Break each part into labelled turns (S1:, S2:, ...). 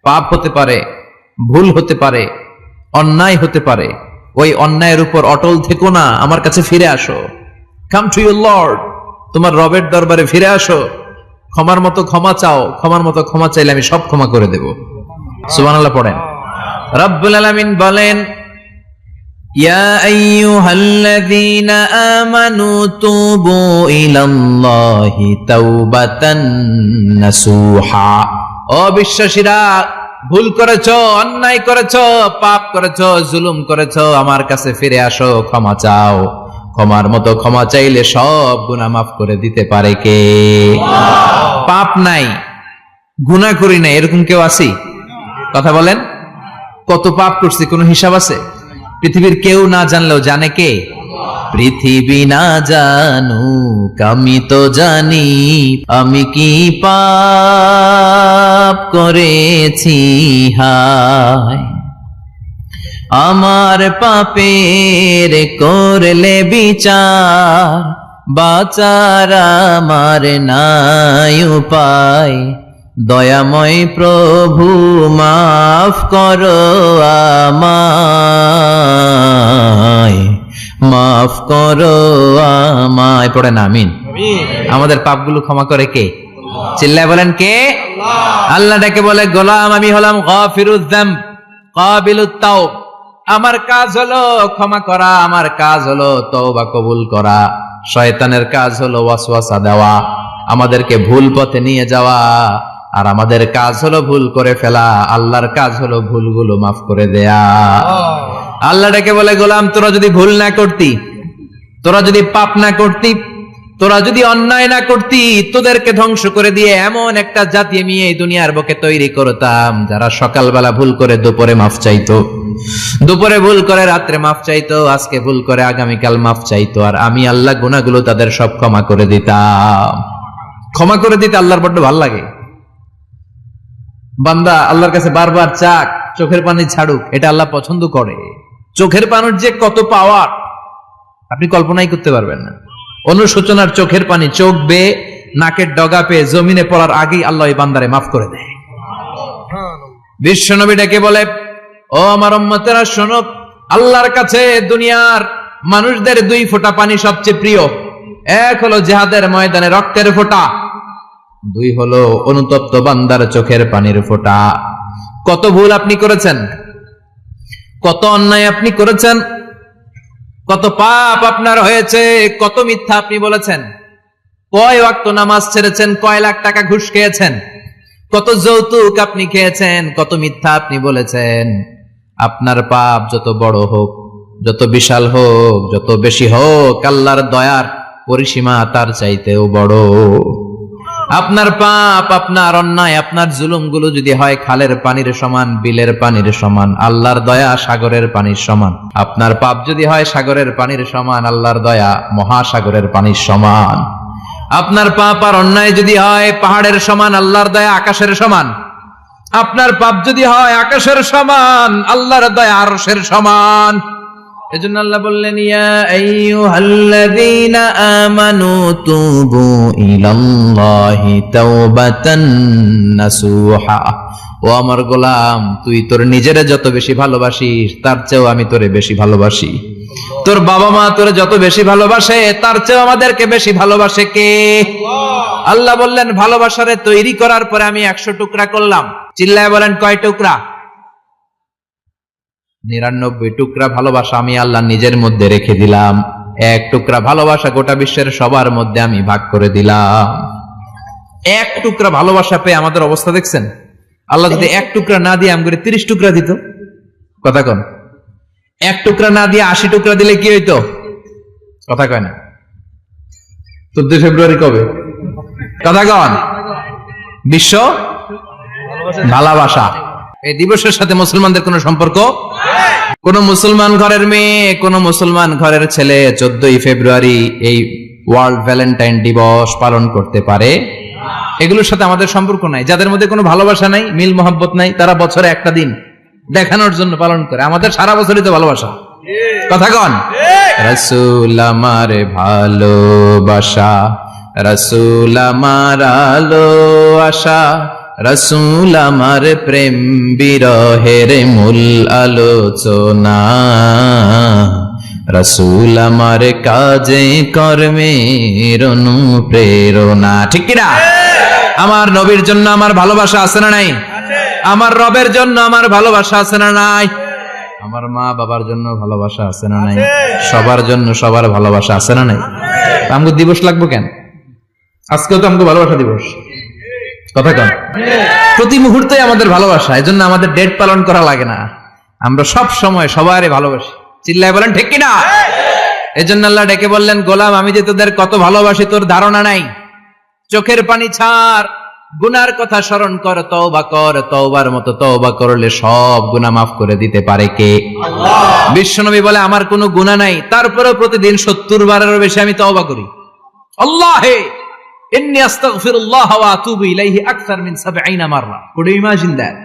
S1: পাপ হতে পারে, ভুল হতে পারে, অন্যায় হতে পারে। ওই অন্যায়ের উপর অটল থেকো না, আমার কাছে ফিরে আসো। কাম টু ইউর লর্ড, তোমার রবের দরবারে ফিরে আসো। ক্ষমার মতো ক্ষমা চাও, ক্ষমার মতো ক্ষমা চাইলে আমি সব ক্ষমা করে দেব। সুবহানাল্লাহ পড়েন। রব্বুল আলামিন বলেন, ইয়া আইয়ুহাল্লাযীনা আমানু তুবু ইলাল্লাহি তাওবাতান নাসুহা। ও বিশ্বাসীরা, ভুল করেছো, অন্যায় করেছো, পাপ করেছো, জুলুম করেছো, আমার কাছে ফিরে আসো, ক্ষমা চাও। ক্ষমার মতো ক্ষমা চাইলে সব গুনাহ মাফ করে দিতে পারে কে? পাপ নাই, গুনাহ করি না, এরকম কেউ আছি? কথা বলেন। কত পাপ করছি, কোনো হিসাব আছে? পৃথিবীর কেউ না জানলেও জানে কে? পৃথিবী না জানুক আমি তো জানি, আমি কি পাপ করেছি হায়। আমার পাপের করলে বিচার, বাঁচার আমার নাই উপায়। দয়াময় প্রভু মাফ করো আমায়, মাফ করো আমায়। পড়েন আমিন। আমাদের পাপগুলো ক্ষমা করে কে? চিল্লায় বলেন কে? আল্লাহ ডাকে বলে, গোলাম আমি হলাম গাফিরুয যামব কাবিলুত তাওব। আমার কাজ হলো ক্ষমা করা, আমার কাজ হলো তওবা কবুল করা। শয়তানের কাজ হলো ওয়াসওয়াসা দেওয়া, আমাদেরকে ভুল পথে নিয়ে যাওয়া। আর আমাদের কাজ হলো ভুল করে ফেলা, আল্লাহর কাজ হলো ভুলগুলো মাফ করে দেয়া। আল্লাহ ডেকে বলে, গোলাম তোরা যদি ভুল না করতি, তোরা যদি পাপ না করতি, তোরা যদি অন্যায় না করতি, তোদেরকে ধ্বংস করে দিয়ে এমন একটা জাতি আমি এই দুনিয়ার বুকে তৈরি করতাম, যারা সকালবেলা ভুল করে দুপুরে মাফ চাইতো, দুপুরে ভুল করে রাত্রে মাফ চাইতো, আজকে ভুল করে আগামীকাল মাফ চাইতো। আর আমি আল্লাহ গুনাহগুলো তাদের সব ক্ষমা করে দিতাম। ক্ষমা করে দিতে আল্লাহর বড্ড ভালো লাগে। বান্দা আল্লাহর কাছে বারবার চাক, চোখের পানি ছাড়ুক, এটা আল্লাহ পছন্দ করে। চোখের পানির যে কত পাওয়ার আপনি কল্পনাই করতে পারবেন না। অনুশোচনার চোখের পানি চোখ বেয়ে নাকের ডগা পেয়ে জমিনে পড়ার আগেই আল্লাহ এই বান্দারে মাফ করে দেয়। বিশ্বনবী ডেকে বলে, ও আমার উম্মতেরা শোনো, আল্লাহর কাছে দুনিয়ার মানুষদের দুই ফোঁটা পানি সবচেয়ে প্রিয়। এক হলো জিহাদের ময়দানে রক্তের ফোঁটা, দুই হলো অনুতপ্ত বান্দার চোখের পানির ফোঁটা। কত ভুল আপনি করেছেন, কত অন্যায় আপনি করেছেন, কত পাপ আপনার হয়েছে, কত মিথ্যা আপনি বলেছেন, কয় ওয়াক্ত নামাজ ছেড়েছেন, কয় লাখ টাকা ঘুষ খেয়েছেন, কত যৌতুক আপনি খেয়েছেন, কত মিথ্যা আপনি বলেছেন। আপনার পাপ যত বড় হোক, যত বিশাল হোক, যত বেশি হোক, আল্লাহর দয়ার পরিসীমা তার চাইতেও বড়। আপনার পাপ, আপনার অন্যায়, আপনার জুলুমগুলো যদি হয় খালের পানির সমান, বিলের পানির সমান, আল্লাহর দয়া সাগরের পানির সমান। আপনার পাপ যদি হয় সাগরের পানির সমান, আল্লাহর দয়া মহাসাগরের পানির সমান। আপনার পাপ আর অন্যায় যদি হয় পাহাড়ের সমান, আল্লাহর দয়া আকাশের সমান। আপনার পাপ যদি হয় আকাশের সমান, আল্লাহর দয়া আরশের সমান। এজন্য আল্লাহ বললেন, ইয়া আইয়ুহাল্লাযীনা আমানু তুবু ইলাল্লাহি তাওবাতান নাসুহা। ও আমার গোলাম, তুই তোর নিজেরে যত বেশি ভালোবাসিস, তার চেয়েও আমি তোরে বেশি ভালোবাসি। তোর বাবা মা তোরে যত বেশি ভালোবাসে, তার চেয়েও আমাদেরকে বেশি ভালোবাসে কে? আল্লাহ বললেন, ভালোবাসারে তৈরি করার পরে আমি 100 টুকরা করলাম। চিল্লায় বলেন, কয় টুকরা? 99 টুকরা ভালোবাসা আমি আল্লাহ নিজের মধ্যে রেখে দিলাম। 1 টুকরা ভালোবাসা গোটা বিশ্বের সবার মধ্যে আমি ভাগ করে দিলাম। 1 টুকরা ভালোবাসা পেয়ে আমাদের অবস্থা দেখছেন? আল্লাহ যদি 1 টুকরা না দিয়ে আমাদের 30 টুকরা দিত, কথা কন, 1 টুকরা না দিয়ে 80 টুকরা দিলে কি হইতো? কথা কয় না। 14 ফেব্রুয়ারি কবে? কথা কন। বিশ্ব ভালোবাসা এই দিবসের সাথে মুসলমানদের কোন সম্পর্ক? কোন মুসলমান ঘরের মেয়ে, কোন মুসলমান ঘরের ছেলে 14 ফেব্রুয়ারি এই ওয়ার্ল্ড ভ্যালেন্টাইন দিবস পালন করতে পারে? এগুলোর সাথে আমাদের সম্পর্ক নাই। যাদের মধ্যে কোনো ভালোবাসা নাই, মিল মহব্বত নাই, তারা বছরে একটা দিন দেখানোর জন্য পালন করে। আমাদের সারা বছরই তো ভালোবাসা। কথা কন। রাসূল আমার ভালোবাসা, রাসূল আমার আলো আশা, রাসূল আমার প্রেম বিরহের মূল আলোচনা, রাসূল আমার কাজে কর্মের অনুপ্রেরণা। ঠিক কিনা? আমার নবীর জন্য আমার ভালোবাসা আছে না নাই? আমার রবের জন্য আমার ভালোবাসা আছে না নাই? আমার মা বাবার জন্য ভালোবাসা আছে না নাই? সবার জন্য সবার ভালোবাসা আছে না নাই? আমগো দিবস লাগবো কেন? আজকেও তো আমগো ভালোবাসা দিবস, কথা কন। প্রতি মুহূর্তে আমাদের ভালোবাসা, এজন্য আমাদের ডেট পালন করা লাগে না। আমরা সব সময় সবারই ভালোবাসি। চিল্লায় বলেন ঠিক কিনা? এজন্য আল্লাহ ডেকে বললেন, গোলাম আমি যে তোদের কত ভালোবাসি তোর ধারণা নাই। চোখের পানি ছাড়, গুনার কথা স্মরণ কর, তওবা কর। তওবার মতো তওবা করলে সব গুনাহ মাফ করে দিতে পারে কে? আল্লাহ। বিশ্বনবী বলে আমার কোনো গুনাহ নাই, তারপরেও প্রতিদিন 70 বারেরও বেশি আমি তওবা করি। আল্লাহে ইন্নী আস্তাগফিরুল্লাহ ওয়া আতুবু ইলাইহি আকসার মিন 70 মাররা। Could you imagine that?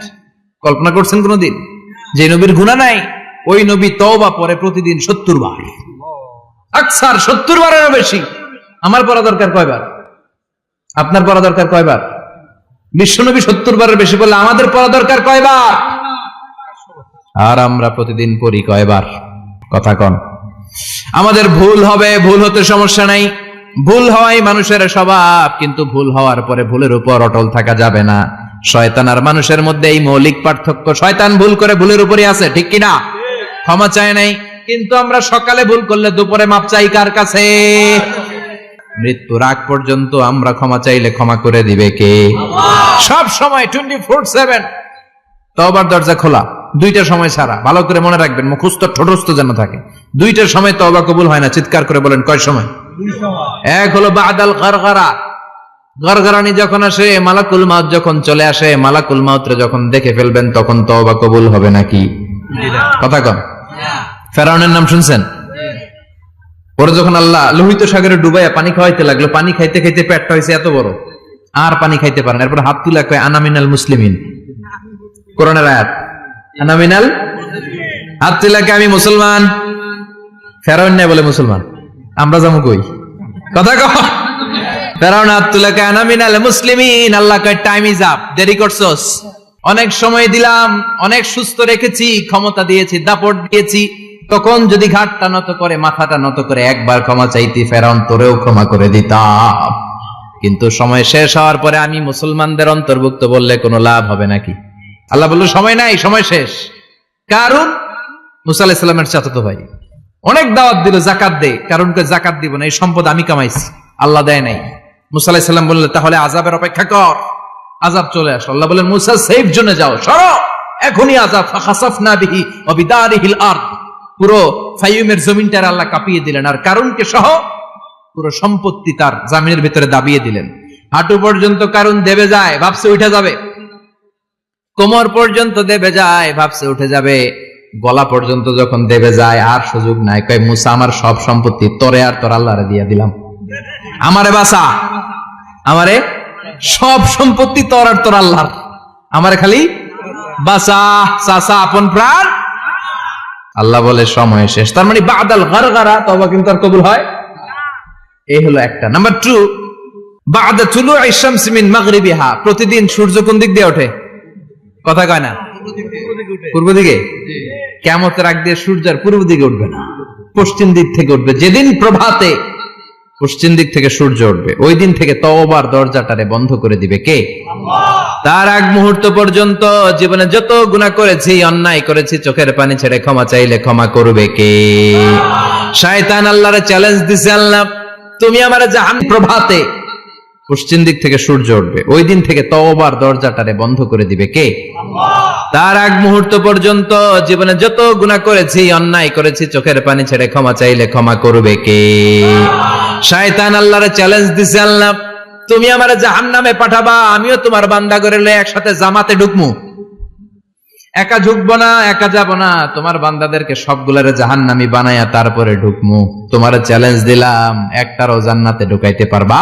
S1: কল্পনা করছেন কোনদিন যে নবীর গুনাহ নাই, ওই নবী তওবা পড়ে প্রতিদিন 70 বার, আকসার 70 বারেরও বেশি। আমার পড়া দরকার কয়বার? আপনার পড়া দরকার কয়বার? বিশ্বনবী 70 বারের বেশি বললে আমাদের পড়া দরকার কয়বার? আর আমরা প্রতিদিন পড়ি কয়বার? কথা কন। আমাদের ভুল হবে, ভুল হতে সমস্যা নাই, ভুল হওয়াই মানুষের স্বভাব, কিন্তু ভুল হওয়ার পরে ভুলের উপর অটল থাকা যাবে না। শয়তান আর মানুষের মধ্যে এই মৌলিক পার্থক্য। শয়তান ভুল করে ভুলের উপরই আছে, ঠিক কিনা? ক্ষমা চায় নাই, কিন্তু আমরা সকালে ভুল করলে দুপুরে মাপ চাই কার কাছে? মৃত্যুর আগ পর্যন্ত আমরা ক্ষমা চাইলে ক্ষমা করে দিবে কে? সব সময় 24/7 তওবার দরজা খোলা, দুইটার সময় ছাড়া। ভালো করে মনে রাখবেন, মুখস্থ ঠোঁটস্থ যেন থাকে। দুইটার সময় তওবা কবুল হয় না, চিৎকার করে বলেন কয় সময়? এক হলো বাদাল গারগারা, গারগারানি যখন আসে, মালাকুল মাউত যখন চলে আসে, মালাকুল মাউতরে যখন দেখে ফেলবেন তখন তওবা কবুল হবে নাকি? কথা কন। ফেরাউনের নাম শুনছেন? ওরা যখন আল্লাহ লোহিত সাগরে ডুবাইয়া পানি খাওয়াইতে লাগলো, পানি খাইতে খাইতে পেটটা হয়েছে এত বড়, আর পানি খাইতে পারেন। এরপর হাত তুলে কয় আনা মিনাল মুসলিমিন। কোরআনের আয়াত, আনা মিনাল, হাত তুলে কয় আমি মুসলমান। ফেরাউন নাই বলে মুসলমান, আমরা যাবো কই? কথা কও। ফেরাউন হাত তুলে কয় আনা মিনাল মুসলিমিন। আল্লাহ কয় টাইম ইজ আপ, দেরি করছস। অনেক সময় দিলাম, অনেক সুস্থ রেখেছি, ক্ষমতা দিয়েছি, দাপট দিয়েছি, তখন যদি ঘাটটা নত করে, মাথাটা নত করে একবার ক্ষমা চাইতি, ফেরাউন তোরেও ক্ষমা করে দিতাম। কিন্তু সময় শেষ হওয়ার পরে আমি মুসলমানদের অন্তর্ভুক্ত বললে কোনো লাভ হবে নাকি? আল্লাহ বলল সময় নাই, সময় শেষ। কারণ মুসা আলাইহিস সালামের চাচাতো ভাই অনেক দাওয়াত দিল, জাকাত দে। কারণ জাকাত দিব না, এই সম্পদ আমি কামাইছি, আল্লাহ দেয় নাই। মুসা আলাইহিস সালাম বললেন তাহলে আযাবের অপেক্ষা কর। আযাব চলে আসলো। আল্লাহ বললেন মুসা সেফ জোনে যাও, সরো, এখনই আযাব। ফাখাসাফনা বিহি ওয়া বিদারিহিল আরদ, পুরো ফাইয়ুমের জমিনটার আল্লাহ কাঁপিয়ে দিলেন, আর কারুনকে সহ পুরো সম্পত্তি তার জামিনের ভিতরে দাবিয়ে দিলেন। হাঁটু পর্যন্ত কারুন দেবে যায়, ভাবছে উঠে যাবে। কোমর পর্যন্ত দেবে যায়, ভাবছে উঠে যাবে। গলা পর্যন্ত যখন দেবে যায়, আর সুযোগ নাই। কয় মুসা আমার সব সম্পত্তি তোরে আর তোর আল্লাহরে দিয়ে দিলাম, আমারে বাঁচা, আমারে সব সম্পত্তি তোর আর তোর আল্লাহর, আমারে খালি বাঁচা, চাচা আপন প্রাণ। আল্লাহ বলে সময় শেষ। তার মানে বাদাল গারগারা তওবা কিন্তু আর কবুল হয়? এই হলো একটা। নাম্বার 2, বাদা তুলুই শামসি মিন মাগরিবিহা, প্রতিদিন সূর্য কোন দিক দিয়ে ওঠে? কথা কয় না? পূর্ব দিকে। কিয়ামতের আগ দিয়ে সূর্যের পূর্ব দিকে উঠবে না, পশ্চিম দিক থেকে উঠবে। যেদিন প্রভাতে পশ্চিম দিক থেকে সূর্য উঠবে, ওই দিন থেকে তওবার দরজাটারে বন্ধ করে দিবে কে? আল্লাহ। তার আগ মুহূর্ত পর্যন্ত জীবনে যত গুনাহ করেছি, অন্যায় করেছি, চোখের পানি ছেড়ে ক্ষমা চাইলে ক্ষমা করবে কে? শয়তান আল্লাহরে চ্যালেঞ্জ দিছে, আল্লাহ তুমি আমারে জাহান্নাম, প্রভাতে পশ্চিম দিক থেকে সূর্য উঠবে, ওই দিন থেকে তওবার দরজাটারে বন্ধ করে দিবে কে? আল্লাহ। তার আগ মুহূর্ত পর্যন্ত জীবনে যত গুনাহ করেছি, অন্যায় করেছি, চোখের পানি ছেড়ে ক্ষমা চাইলে ক্ষমা করবে কে? শয়তান আল্লাহরে চ্যালেঞ্জ দিছে, আল্লাহ তুমি আমারে জাহান্নামে পাঠাবা, আমিও তোমার বান্দা করে লয়ে একসাথে জামাতে ঢুকমু। একা ঢুকবো না, একা যাব না, তোমার বান্দাদেরকে সবগুলারে জাহান্নামী বানায়া তারপরে ঢুকমু। তোমারে চ্যালেঞ্জ দিলাম, একটারও জান্নাতে ঢুকাইতে পারবা?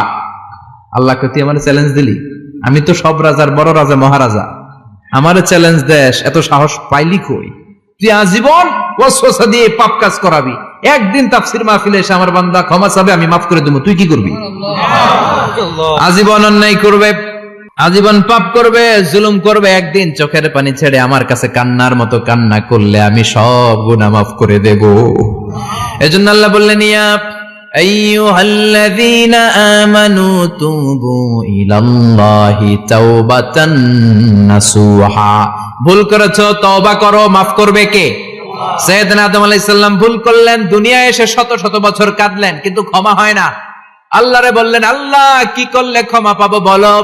S1: আল্লাহকে তুই আমার চ্যালেঞ্জ দিলি? আমি তো সব রাজার বড় রাজা, মহারাজা, আমার চ্যালেঞ্জ দেশ, এত সাহস পাইলি কই? তুই আজীবন ওয়াসওয়াসা দিয়ে পাপ কাজ করাবি, একদিন তাফসীর মাহফিলে এসে আমার বান্দা ক্ষমা চাবে, আমি মাফ করে দেবো, তুই কি করবি? আজীবন অন্যায় করবে, আজীবন পাপ করবে, জুলুম করবে, একদিন চোখের পানি ছেড়ে আমার কাছে কান্নার মতো কান্না করলে আমি সব গুনাহ মাফ করে দেব। এজন্য আল্লাহ বললেন, ইয়া আইয়ুহাল্লাযীনা আমানু তুবু ইলাল্লাহি তাওবাতান নাসুহা। ভুল করেছো, তওবা করো, মাফ করবে কে? সাইয়েদনা আদম আলাইহিস সালাম ভুল করলেন, দুনিয়ায় এসে শত শত বছর কাঁদলেন, কিন্তু ক্ষমা হয় না। আল্লাহরে বললেন, আল্লাহ কি করলে ক্ষমা পাবো বলো?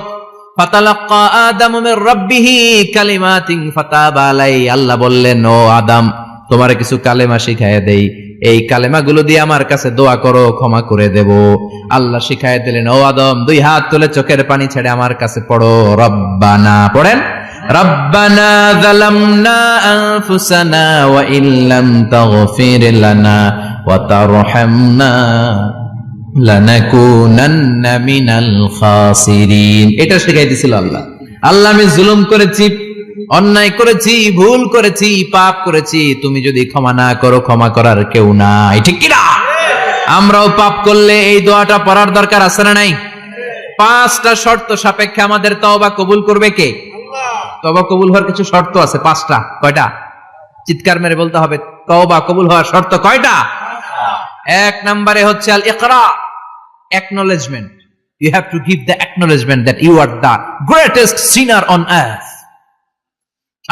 S1: ফাতালাক্কা আদামু মির রাব্বিহি কালিমাতিন ফাতাবা আলাইহি। আল্লাহ বললেন, ও আদম, তোমারে কিছু কালেমা শিখাইয়া দেই, এই কালেমাগুলো দিয়ে আমার কাছে দোয়া করো, ক্ষমা করে দেব। আল্লাহ শিখাইয়া দিলেন, ও আদম, দুই হাত তুলে চোখের পানি ছেড়ে আমার কাছে পড়ো, রব্বানা, পড়েন, রব্বানা যালামনা আনফুসানা ওয়া ইল্লাম তাগফির লানা ওয়া তারহামনা লানাকুনান্না মিনাল খাসিরিন। এটা শিখাই দিয়েছিল আল্লাহ। আল্লাহ, আমি জুলুম করেছি, অন্যায় করেছি, ভুল করেছি, পাপ করেছি, তুমি যদি ক্ষমা না করো, ক্ষমা করার কেউ নাই, ঠিক কি না? আমরাও পাপ করলে এই দোয়াটা পড়ার দরকার আছে না নাই? 5টা শর্ত সাপেক্ষে আমাদের তওবা কবুল করবে কে? তওবা কবুল হওয়ার কিছু শর্ত আছে, 5টা। কয়টা? চিৎকার মেরে বলতে হবে, তওবা কবুল হওয়ার শর্ত কয়টা? 1 নম্বরে হচ্ছে আল ইকরা, acknowledgement. You have to give the acknowledgement that you are the greatest sinner on earth.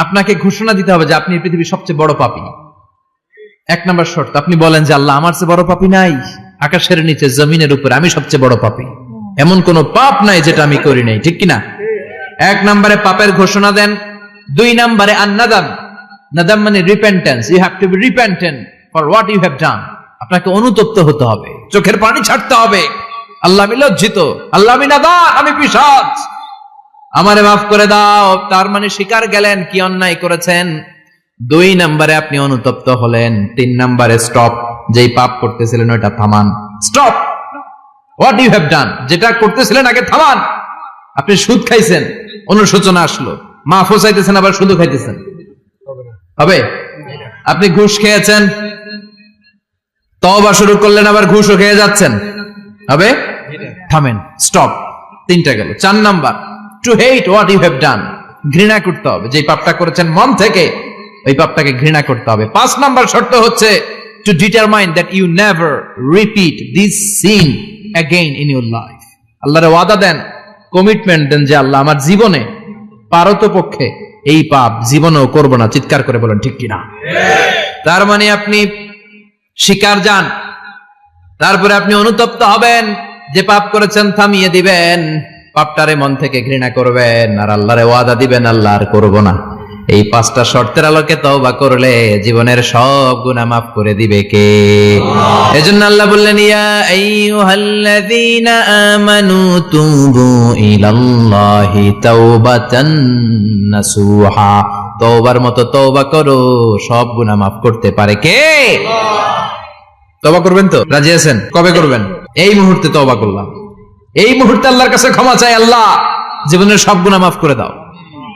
S1: আপনাকে ঘোষণা দিতে হবে যে আপনি পৃথিবীর সবচেয়ে বড় পাপী। 1 নম্বর শর্ত, আপনি বলেন যে আল্লাহ, আমার চেয়ে বড় পাপী নাই, আকাশের নিচে জমিনের উপরে আমি সবচেয়ে বড় পাপী, এমন কোন পাপ নাই যেটা আমি করি নাই, ঠিক কিনা? 1 নম্বরে পাপের ঘোষণা দেন। 2 নম্বরে আন-নাদাম, নাদাম মানে repentance. You have to be repentant for what you have done. আপনাকে অনুতপ্ত হতে হবে, চোখের পানি ছাড়তে হবে। আল্লাহ, আমি লজ্জিত, আল্লাহ আমি নাদাম, আমি পিশাচ, আমারে মাফ করে দাও। তার মানে স্বীকার গেলেন কি অন্যায় করেছেন। 2 নম্বরে আপনি অনুতপ্ত হলেন। 3 নম্বরে স্টপ, যেই পাপ করতেছিলেন ওটা থামান। Stop what you have done, যেটা করতেছিলেন আগে থামান। আপনি সুদ খাইছেন, অনুশোচনা আসলো, মাফও চাইতেছেন, আবার সুদও খাইতেছেন, হবে? আপনি ঘুষ খেয়েছেন, তওবা শুরু করলেন, আবার ঘুষও খেয়ে যাচ্ছেন, হবে? থামেন, স্টপ। 3টা গেল। 4 number, to hate what you have done, ঘৃণা করতে হবে, যে পাপটা করেছেন মন থেকে ওই পাপটাকে ঘৃণা করতে হবে। 5 নাম্বার শর্ত হচ্ছে to determine that you never repeat this sin again in your life. আল্লাহর ওয়াদা দেন, কমিটমেন্ট দেন যে আল্লাহ, আমার জীবনে পারতপক্ষে এই পাপ জীবনেও করব না। চিৎকার করে বলেন, ঠিক কিনা? তার মানে আপনি শিকার যান, তারপরে আপনি অনুতপ্ত হবেন, যে পাপ করেছেন থামিয়ে দিবেন, পাপটারে মন থেকে ঘৃণা করবেন, আর আল্লাহরে ওয়াদা দিবেন, আল্লাহ আর করব না। এই 5টা শর্তের আলোকে তওবা করলে জীবনের সব গুনাহ মাফ করে দিবে কে? এজন্য আল্লাহ বললেন, ইয়া আইয়ুহাল্লাযীনা আমানু তুবু ইলাল্লাহি তাওবাতান নাসুহা। তওবার মতো তওবা করো, সব গুনাহ মাফ করতে পারে কে? তওবা করবেন তো? রাজি আছেন? কবে করবেন? এই মুহূর্তে তওবা করলাম, এই মুহূর্তে আল্লাহর কাছে ক্ষমা চাই, আল্লাহ জীবনের সব গুনাহ মাফ করে দাও।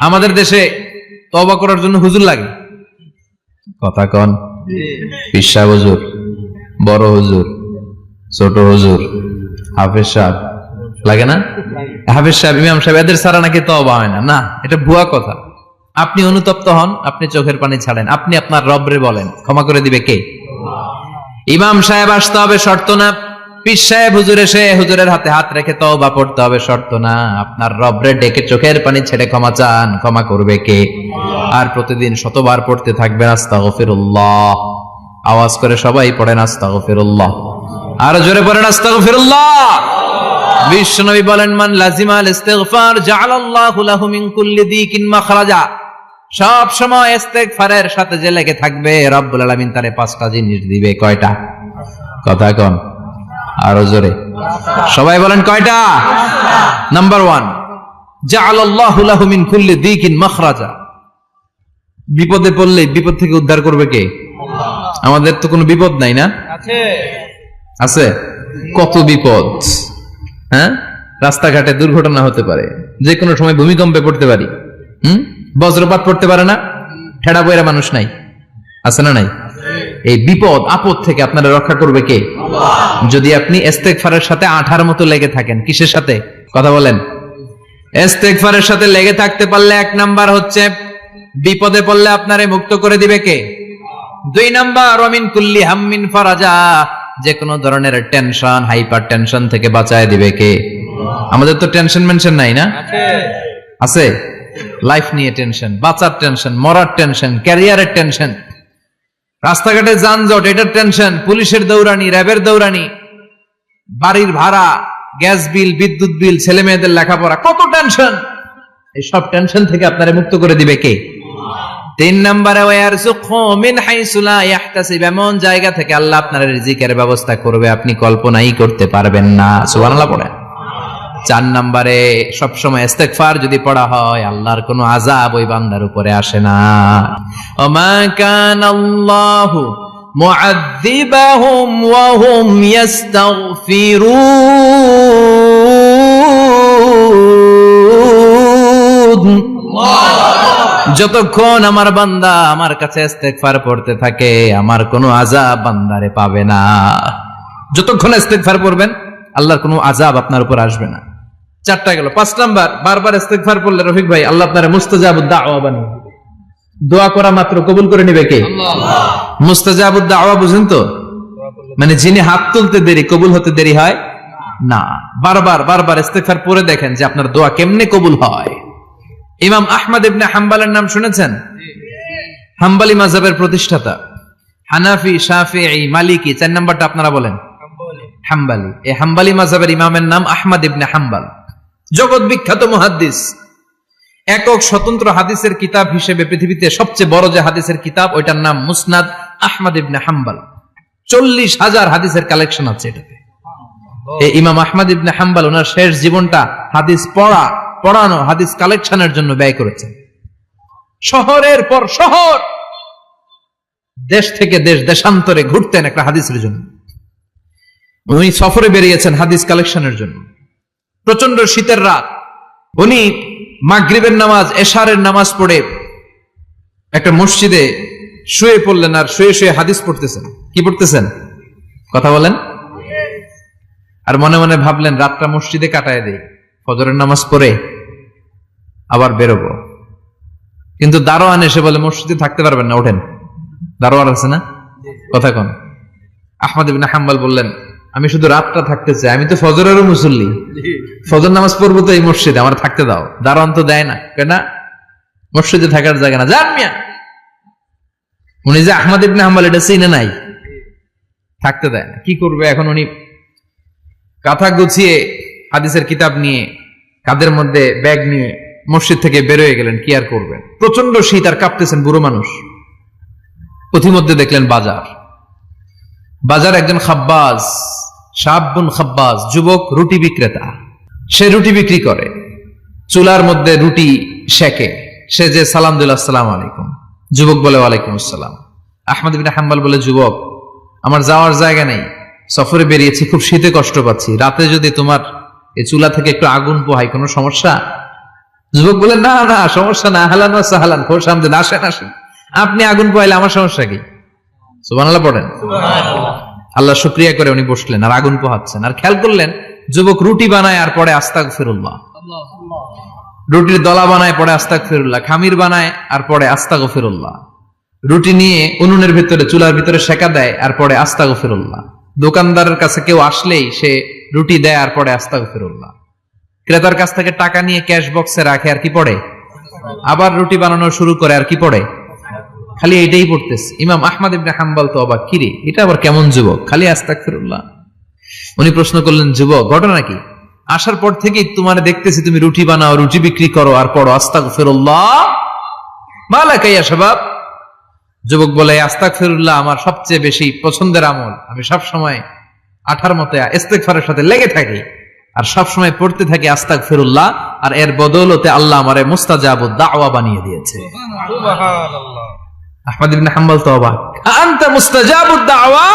S1: আমাদের দেশে তওবা করার জন্য হুজুর লাগে, কথা কন? পীর সাহেব হুজুর, বড় হুজুর, ছোট হুজুর, হাফেজ সাহেব লাগে না? হাফেজ সাহেব, ইমাম সাহেব, এদের ছাড়া নাকি তওবা হয় না। না, এটা ভুয়া কথা। আপনি অনুতপ্ত হন, আপনি চোখের পানি ছাড়েন, আপনি আপনার রবরে বলেন, ক্ষমা করে দিবে কে? ইমাম সাহেব আসতে হবে, শর্ত না। পীর সাহেব হুজুর এসে হুজুরের হাতে হাত রেখে তওবা পড়তে হবে, শর্ত না। আপনার রবরে ডেকে চোখের পানি ছেড়ে ক্ষমা চান, ক্ষমা করবে কে? আর প্রতিদিন শতবার পড়তে থাকবেন আস্তাগফিরুল্লাহ। আওয়াজ করে সবাই পড়েন আস্তাগফিরুল্লাহ, আর জোরে পড়েন আস্তাগফিরুল্লাহ। বিশ্বনবী বলেন, মান লাজিমাল ইস্তিগফার জাআলাল্লাহু লাহু মিন কুল্লি দিকিন মাখরাজা। সব সময় ইস্তেগফারের সাথে যে লেগে থাকবে, রব্বুল আলামিন তারে 5টা জিনিস দিবে। কয়টা? কথা কন, আরো জোরে সবাই বলেন, কয়টা? নাম্বার 1, জাআলাল্লাহু লাহু মিন কুল্লি দিকিন মাখরাজা। বিপদে পড়লে বিপদ থেকে উদ্ধার করবে কে? আমাদের তো কোনো বিপদ নাই না? আছে। কত বিপদ, হ্যাঁ? রাস্তাঘাটে দুর্ঘটনা হতে পারে, যে কোনো সময় ভূমিকম্পে পড়তে পারি, বজ্রপাত পড়তে পারে না, ঠেড়া বইরা মানুষ নাই, আছে না নাই? এই বিপদ আপদ থেকে আপনারা রক্ষা করবে কে? যদি আপনি ইস্তেগফারের সাথে আঠার মতো লেগে থাকেন। কিসের সাথে? কথা বলেন। ইস্তেগফারের সাথে লেগে থাকতে পারলে 1 নাম্বার হচ্ছে বিপদে পড়লে আপনারে মুক্ত করে দিবে কে? 2 নাম্বার ওয়ামিন কুল্লি হাম্মিন ফারাজা, যে কোনো ধরনের টেনশন, হাইপার টেনশন থেকে বাঁচায় দিবে কে? আমাদের তো টেনশন মেনশন নাই না? আছে। লাইফ নিয়ে টেনশন, বাঁচার টেনশন, মরার টেনশন, ক্যারিয়ারের টেনশন, রাস্তাঘাটে যানজট এটার টেনশন, পুলিশের দৌড়ানি, র্যাবের দৌড়ানি, বাড়ির ভাড়া, গ্যাস বিল, বিদ্যুৎ বিল, ছেলে মেয়েদের লেখাপড়া, কত টেনশন। এই সব টেনশন থেকে আপনারে মুক্ত করে দিবে কে? 3 নম্বরে ওয়ারযুকহু মিন হাইসু লা ইয়াহতাসিব, এমন জায়গা থেকে আল্লাহ আপনার রিজিকের ব্যবস্থা করবে আপনি কল্পনাই করতে পারবেন না। সুবহানাল্লাহ পড়েন। 4 নম্বরে সবসময় ইস্তেগফার যদি পড়া হয় আল্লাহর কোনো আযাব ওই বান্দার উপরে আসে না। ওমা কানাল্লাহু মুআযযিবাহুম ওয়া হুম ইস্তাগফিরুন। যতক্ষণ আমার বান্দা আমার কাছে ইস্তেগফার পড়তে থাকে আমার কোনো আযাব বান্দারে পাবে না। যতক্ষণ ইস্তেগফার পড়বেন আল্লাহর কোনো আযাব আপনার উপর আসবে না। 4টা গেল। 5 নাম্বার, বারবার ইস্তেগফার পড়লে রফিক ভাই আল্লাহ আপনারে মুস্তাজাবুদ দাওয়া বানিয়ে দিবে। দোয়া করা মাত্র কবুল করে নেবে কে? আল্লাহ। মুস্তাজাবুদ দাওয়া বুঝেন তো? মানে যিনি হাত তুলতে দেরি কবুল হতে দেরি হয় না। বারবার ইস্তেগফার পড়ে দেখেন যে আপনার দোয়া কেমনে কবুল হয়। ইমাম আহমদ ইবনে হাম্বলের নাম শুনেছেন? হাম্বলি মাযহাবের প্রতিষ্ঠাতা। হানাফি, শাফিঈ, মালিকি, 4 নাম্বারটা আপনারা বলেন। হাম্বলি। এই হাম্বলি মাযহাবের ইমামের নাম আহমদ ইবনে হাম্বল। জগৎ বিখ্যাত মুহাদ্দিস। একক স্বতন্ত্র হাদিসের কিতাব হিসেবে পৃথিবীতে সবচেয়ে বড় যে হাদিসের কিতাব ওইটার নাম মুসনাদ আহমদ ইবনে হাম্বল। 40,000 হাদিসের কালেকশন আছে এটাতে। এই ইমাম আহমদ ইবনে হাম্বল ওনার শেষ জীবনটা হাদিস পড়ানো, হাদিস কালেকশনের জন্য ব্যয় করেছেন। শহরের পর শহর, দেশ থেকে দেশ, দেশান্তরে ঘুরতেন একটা হাদিসের জন্য। উনি সফরে বেরিয়েছেন হাদিস কালেকশনের জন্য। প্রচন্ড শীতের রাত, উনি মাগরিবের নামাজ, এশারের নামাজ পড়ে একটা মসজিদে শুয়ে পড়লেন আর শুয়ে হাদিস পড়তেছেন। কি পড়তেছেন? কথা বলেন। আর মনে মনে ভাবলেন রাতটা মসজিদে কাটায় দেই, ফজরের নামাজ পড়ে আবার বেরোবো। কিন্তু দারোয়ান এসে বলে মসজিদে থাকতে পারবেন না, ওঠেন। দারোয়ান আছে না? কথা কোন? আহমদ ইবনে হাম্বল বললেন আমি শুধু রাতটা থাকতে চাই, আমি তো ফজরেরও মুসল্লি, ফজর নামাজ পড়বো তো এই মসজিদে, আমার থাকতে দাও। দারোয়ান তো দেয় না, কেন? মসজিদে থাকার জায়গা না, যান মিয়া। উনি যে আহমদ ইবনে হাম্বল এটা চিনে নাই, থাকতে দেয় না। কি করবে এখন? উনি কাঁথা গুছিয়ে হাদিসের কিতাব নিয়ে কাঁধের মধ্যে ব্যাগ নিয়ে মসজিদ থেকে বেরোয় গেলেন। কি আর করবেন? প্রচন্ড শীত আর কাঁপতেছেন, বুড়ো মানুষ। পথিমধ্যে দেখলেন বাজার একজন খাব্বাজ, শাবুন খাব্বাজ, যুবক রুটি বিক্রেতা। সে রুটি বিক্রি করে, চুলার মধ্যে রুটি সেকে। সে যে সালাম দিল আসসালামু আলাইকুম, যুবক বলে ওয়ালাইকুম আসসালাম। আহমদ ইবনে হাম্বল বলে যুবক আমার যাওয়ার জায়গা নেই, সফরে বেরিয়েছি, খুব শীতে কষ্ট পাচ্ছি, রাতে যদি তোমার এই চুলা থেকে একটু আগুন পোহাই কোনো সমস্যা? যুবক বলে না না সমস্যা না, আহলান ওয়া সাহলান, খোশ আমদেদ, আসেন। আপনি আগুন পোহাইলে আমার সমস্যা কি? সুবহানাল্লাহ পড়েন। আল্লাহ শুকরিয়া করে উনি বসলেন আর আগুন পোহাচ্ছেন। আর খেয়াল করলেন যুবক রুটি বানায় আর পরে আস্তাগফিরুল্লাহ, রুটির দলা বানায় পরে আস্তাগফিরুল্লাহ, খামির বানায় আর পরে আস্তাগফিরুল্লাহ, রুটি নিয়ে উনুনের ভিতরে চুলার ভিতরে সেকা দেয় আর পরে আস্তাগফিরুল্লাহ। দোকানদারের কাছে কেউ আসলেই সে রুটি দেয় আর পরে আস্তাগফিরুল্লাহ। ক্রেতার কাছ থেকে টাকা নিয়ে ক্যাশ বক্সে রাখে আর কি পড়ে? আবার রুটি বানানো শুরু করে আর কি পড়ে? খালি এটাই পড়তেছে। ইমাম আহমদ ইবনে হাম্বল তো অবাক, কিরে এটা আবার কেমন যুবক, খালি আস্তাগফিরুল্লাহ। উনি প্রশ্ন করলেন যুবক ঘটনা কি? আসার পর থেকেই তোমার দেখতেছি তুমি রুটি বানাও, রুটি বিক্রি করো আর পড়ো আস্তাগফিরুল্লাহ, মালাকা ইয়া শাবাব। যুবক বলে আস্তাগফিরুল্লাহ আমার সবচেয়ে বেশি পছন্দের আমল, আমি সব সময় আঠার মতো ইস্তেগফারের সাথে লেগে থাকি আর সব সময় পড়তে থাকি আস্তাগফিরুল্লাহ, আর এর বদৌলতে আল্লাহ আমারে মুস্তাজাবুদ দাওয়া বানিয়ে দিয়েছে। সুবহানাল্লাহ। আহমদ ইবনে হাম্বল তো অবাক, আনতা মুস্তাজাবুদ দাওয়া,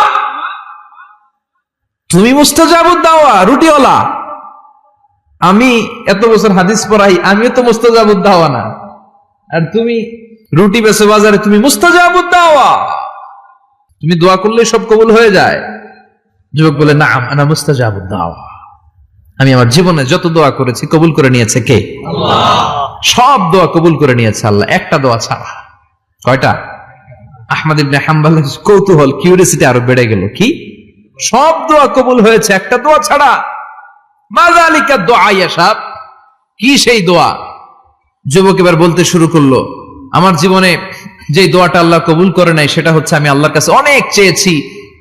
S1: তুমি মুস্তাজাবুদ দাওয়া, রুটিওয়ালা। আমি এত বছর হাদিস পড়াই, আমিও তো মুস্তাজাবুদ দাওয়া না, আর তুমি রুটি বেচো বাজারে, তুমি মুস্তাজাবুদ দাওয়া, তুমি দোয়া করলে সব কবুল হয়ে যায়। যুবক বলে নাম আনা মুস্তাজাবুদ দাওয়া, আমি আমার জীবনে যত দোয়া করেছি কবুল করে নিয়েছে কে? আল্লাহ। সব দোয়া কবুল করে নিয়েছে আল্লাহ, একটা দোয়া ছাড়া। কয়টা? আহমদ ইবনে হাম্বলের কৌতূহল, কিউরিয়াসিটি আরো বেড়ে গেল। কি? সব দোয়া কবুল হয়েছে, একটা দোয়া ছাড়া। মাযালিকা দোয়া ইয়া সাব, কি সেই দোয়া? যুবক এবার বলতে শুরু করলো, আমার জীবনে যে দোয়াটা আল্লাহ কবুল করে নাই সেটা হচ্ছে আমি আল্লাহর কাছে অনেক চেয়েছি,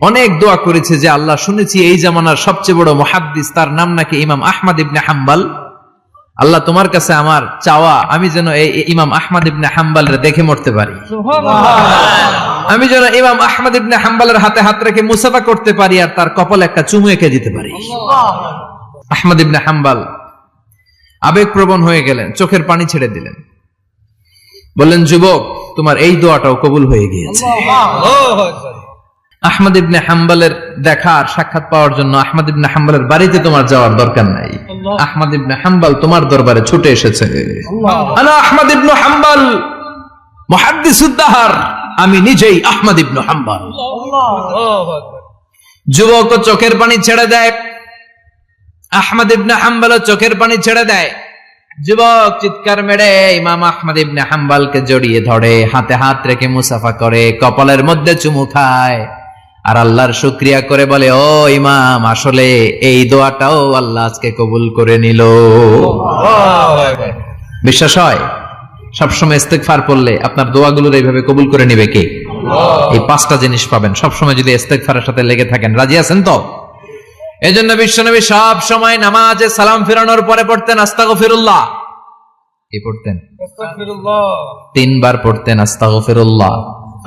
S1: অনেক দোয়া করেছে যে আল্লাহ, শুনেছি এই জামানার সবচেয়ে বড় মুহাদ্দিস, তার নাম নাকি ইমাম আহমদ ইবনে হাম্বল। আল্লাহ তোমার কাছে আমার চাওয়া, আমি যেন এই ইমাম আহমদ ইবনে হাম্বলের দেখে মরতে পারি, আমি যেন ইমাম আহমদ ইবনে হাম্বলের হাতে হাত রেখে মুসাফা করতে পারি আর তার কপালে একটা চুমু এঁকে দিতে পারি। আহমদ ইবনে হাম্বল আবেগপ্রবণ হয়ে গেলেন, চোখের পানি ছেড়ে দিলেন, বললেন, যুবক, তোমার এই দোয়াটাও কবুল হয়ে গিয়েছে। আহমদ ইবনে হাম্বলের দেখার সাক্ষাৎ পাওয়ার জন্য আহমদ ইবনে হাম্বলের বাড়িতে তোমার যাওয়ার দরকার নাই। আহমদ ইবনে হাম্বল তোমার দরবারে ছুটে এসেছে। আনা আহমদ ইবনে হাম্বল মুহাদ্দিসুদ দাহর, আমি নিজেই আহমদ ইবনে হাম্বল। যুবক চোখের পানি ছেড়ে দেয়, আহমদ ইবনে হাম্বল চোখের পানি ছেড়ে দেয়। যুবক চিৎকার মেরে ইমাম আহমদ ইবনে হাম্বলকে জড়িয়ে ধরে, হাতে হাত রেখে মুসাফা করে, কপালের মধ্যে চুমু খায় আর আল্লাহর শুকরিয়া করে বলে, ও ইমাম, আসলে এই দোয়াটাও আল্লাহ আজকে কবুল করে নিল। বিশ্বাস হয়? সবসময় ইস্তেগফার পড়লে আপনার দোয়াগুলোর এইভাবে কবুল করে নিবে কে? এই পাঁচটা জিনিস পাবেন সবসময় যদি ইস্তেগফারের সাথে লেগে থাকেন। রাজি আছেন তো? এজন্য বিশ্বনবী সব সময় নামাজে সালাম ফিরানোর পরে পড়তেন আস্তাগফিরুল্লাহ। কি পড়তেন? আস্তাগফিরুল্লাহ। 3 বার পড়তেন আস্তাগফিরুল্লাহ,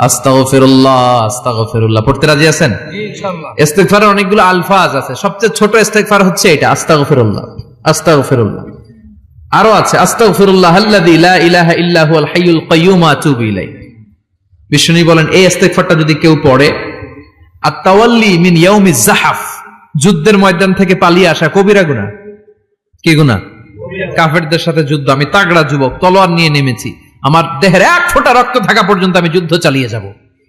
S1: আস্তাগফিরুল্লাহ, আস্তাগফিরুল্লাহ। পড়তে রাজি আছেন? জি ইনশাআল্লাহ। ইস্তেগফারের অনেকগুলো আলফাজ আছে, সবচেয়ে ছোট ইস্তেগফার হচ্ছে এটা, আস্তাগফিরুল্লাহ, আস্তাগফিরুল্লাহ। আরো আছে আস্তাগফিরুল্লাহ আল্লাযী লা ইলাহা ইল্লা হুয়াল হাইয়ুল কাইয়্যুম আতুবু ইলাইহি। বিশ্বনবী বলেন, এই ইস্তেগফারটা যদি কেউ পড়ে, আত-তাওয়াল্লি মিন ইয়াউমিজ যাহাফ, যুদ্ধের ময়দান থেকে পালিয়ে আসা কবিরা গুনাহ। কি গুনাহ? কাফেরদের সাথে যুদ্ধ, আমি তাগড়া যুবক, তলোয়ার নিয়ে নেমেছি, আমার দেহের এক ফোঁটা রক্ত থাকা পর্যন্ত আমি যুদ্ধ চালিয়ে যাব,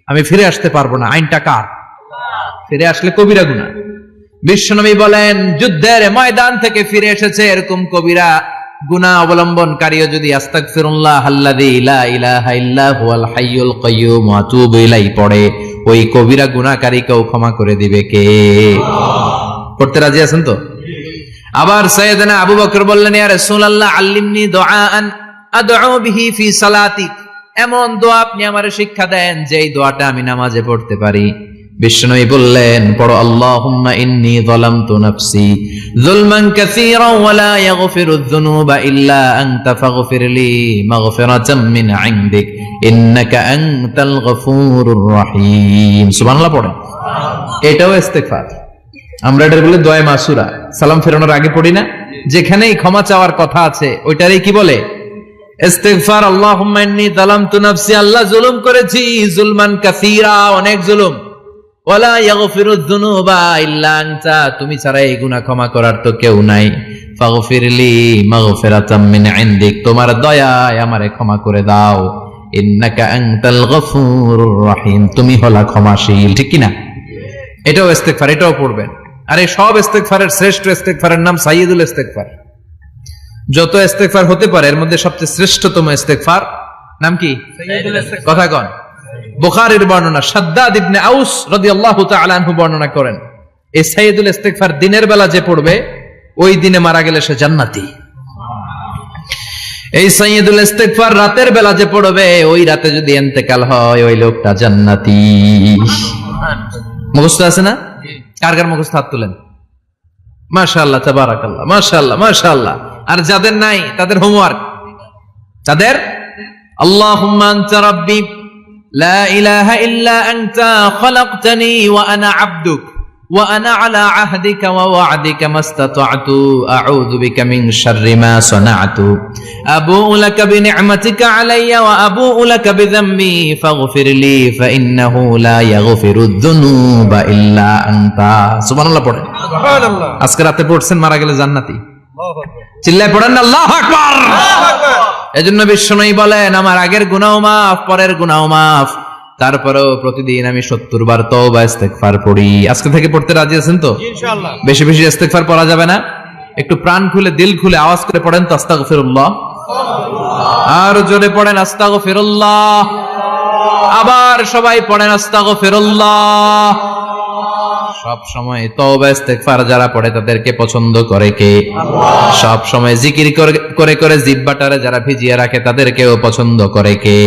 S1: আমি ফিরে আসতে পারবো না, আইনটা কার? ফিরে আসলে কবিরা গুনাহ। বিশ্বনবী বলেন, যুদ্ধের ময়দান থেকে ফিরে এসেছে এরকম কবিরা গুনাহ অবলম্বনকারীও যদি আস্তাগফিরুল্লাহ আল্লাযী লা ইলাহা ইল্লা হুয়াল হাইয়ুল কাইয়্যুম আতুবু ইলাইহি পড়ে, ওই কবিরা গুনাহকারীকেও ক্ষমা করে দিবে কে? পড়তে রাজি আছেন তো? আবার সাইয়েদনা আবু বকর বললেন, ইয়া রাসূলুল্লাহ আল্লিমনি দুআআন আদউ বিহি ফি সালাতি, এমন দোয়া আপনি আমারে শিক্ষা দেন যেই দোয়াটা আমি নামাজে পড়তে পারি। বিশ্বনবী বললেন, পড়ো, আল্লাহুম্মা ইন্নী যালামতু নাফসি যুলমান কাসীরান ওয়া লা ইয়াগফিরুয যুনুবা ইল্লা আনতা ফাগফিরলি মাগফিরাতাম মিন ইনদিক ইন্নাকা আনতাল গফুরুর রহিম। সুবহানাল্লাহ পড়েন। এটাও ইস্তেগফার। আমরা এটা বলে দোয়া মাসুরা, সালাম ফেরানোর আগে পড়ি না? যেখানেই ক্ষমা চাওয়ার কথা আছে ওইটারই কি বলে? ইস্তেগফার। আল্লাহুম্মা ইন্নী যালামতু নাফসি, আল্লাহ জুলুম করেছি, যুলমান কাসীরা, অনেক জুলুম, ওয়ালা ইয়াগফিরুয যুনুবা ইল্লা আনতা, তুমি ছাড়া এই গুনাহ ক্ষমা করার তো কেউ নাই। ফাগফিরলি মাগফিরাতাম মিন ইনদিক, তোমার দয়ায় আমারে ক্ষমা করে দাও। ইন্নাকা আনতাল গফুরুর রহিম, তুমি হলা ক্ষমাশীল। ঠিক কি না? এটাও ইস্তেগফার, এটাও পড়বেন। আর এই সব ইস্তেগফারের শ্রেষ্ঠ ইস্তেগফারের নাম সাইয়্যিদুল ইস্তেগফার। যত ইস্তেগফার হতে পারে এর মধ্যে সবচেয়ে শ্রেষ্ঠতম ইস্তেগফার নাম কি? সাইয়্যিদুল ইস্তেগফার। কথা কন। বুখারীর বর্ণনা, শাদ্দাদ ইবনে আউস রাদিয়াল্লাহু তাআলা আনহু বর্ণনা করেন, এই সাইয়্যিদুল ইস্তেগফার দিনের বেলা যে পড়বে ওই দিনে মারা গেলে সে জান্নাতি। এই সাইয়্যিদুল ইস্তেগফার রাতের বেলা যে পড়বে ওই রাতে যদি ইন্তেকাল হয় ওই লোকটা জান্নাতি। মুখস্থ আছে না? কার কার মুখস্থ? হাত তুলেন। মাশাআল্লাহ, তাবারাকাল্লাহ, মাশাআল্লাহ, মাশাআল্লাহ। আর যাদের নাই তাদের হোমওয়ার্ক, তাদের আল্লাহুম্মা আনতা রাব্বি লা ইলাহা ইল্লা আনতা খালাকতানি ওয়া আনা আবদুক ওয়া আনা আলা আহদিকা ওয়া ওয়া'দিকা মাস্তাতা'তু আউযু বিকা মিন শাররি মা সানা'তু আবুউ লাকা বিনি'মাতিকা আলাইয়া ওয়া আবুউ লাকা বিযামবি ফাগফিরলি ফাইন্নাহু লা ইয়াগফিরুয যুনুবা ইল্লা আনতা। সুবহানাল্লাহ পড়েন। সুবহানাল্লাহ। আজকে রাতে পড়ছেন, মারা গেলে জান্নাতি। আল্লাহু আকবার। চিল্লায় পড়েন না আল্লাহু আকবার। আল্লাহু আকবার। এজন্য বিশ্বনবী বলেন, আমার আগের গুনাহ মাফ, পরের গুনাহ মাফ, তারপরেও প্রতিদিন আমি 70 বার তওবা ইস্তেগফার পড়ি। আজকে থেকে পড়তে রাজি আছেন তো? ইনশাআল্লাহ। বেশি বেশি ইস্তেগফার পড়া যাবে না? একটু প্রাণ খুলে দিল খুলে আওয়াজ করে পড়েন তো আস্তাগফিরুল্লাহ। আর জোরে পড়েন আস্তাগফিরুল্লাহ। আবার সবাই পড়েন আস্তাগফিরুল্লাহ। সব সময় তওবা ইস্তেগফার যারা পড়ে তাদেরকে পছন্দ করে কে? সব সময় জিকির করে করে জিহ্বাটারে যারা ভিজিয়ে রাখে তাদেরকেও পছন্দ করে কে?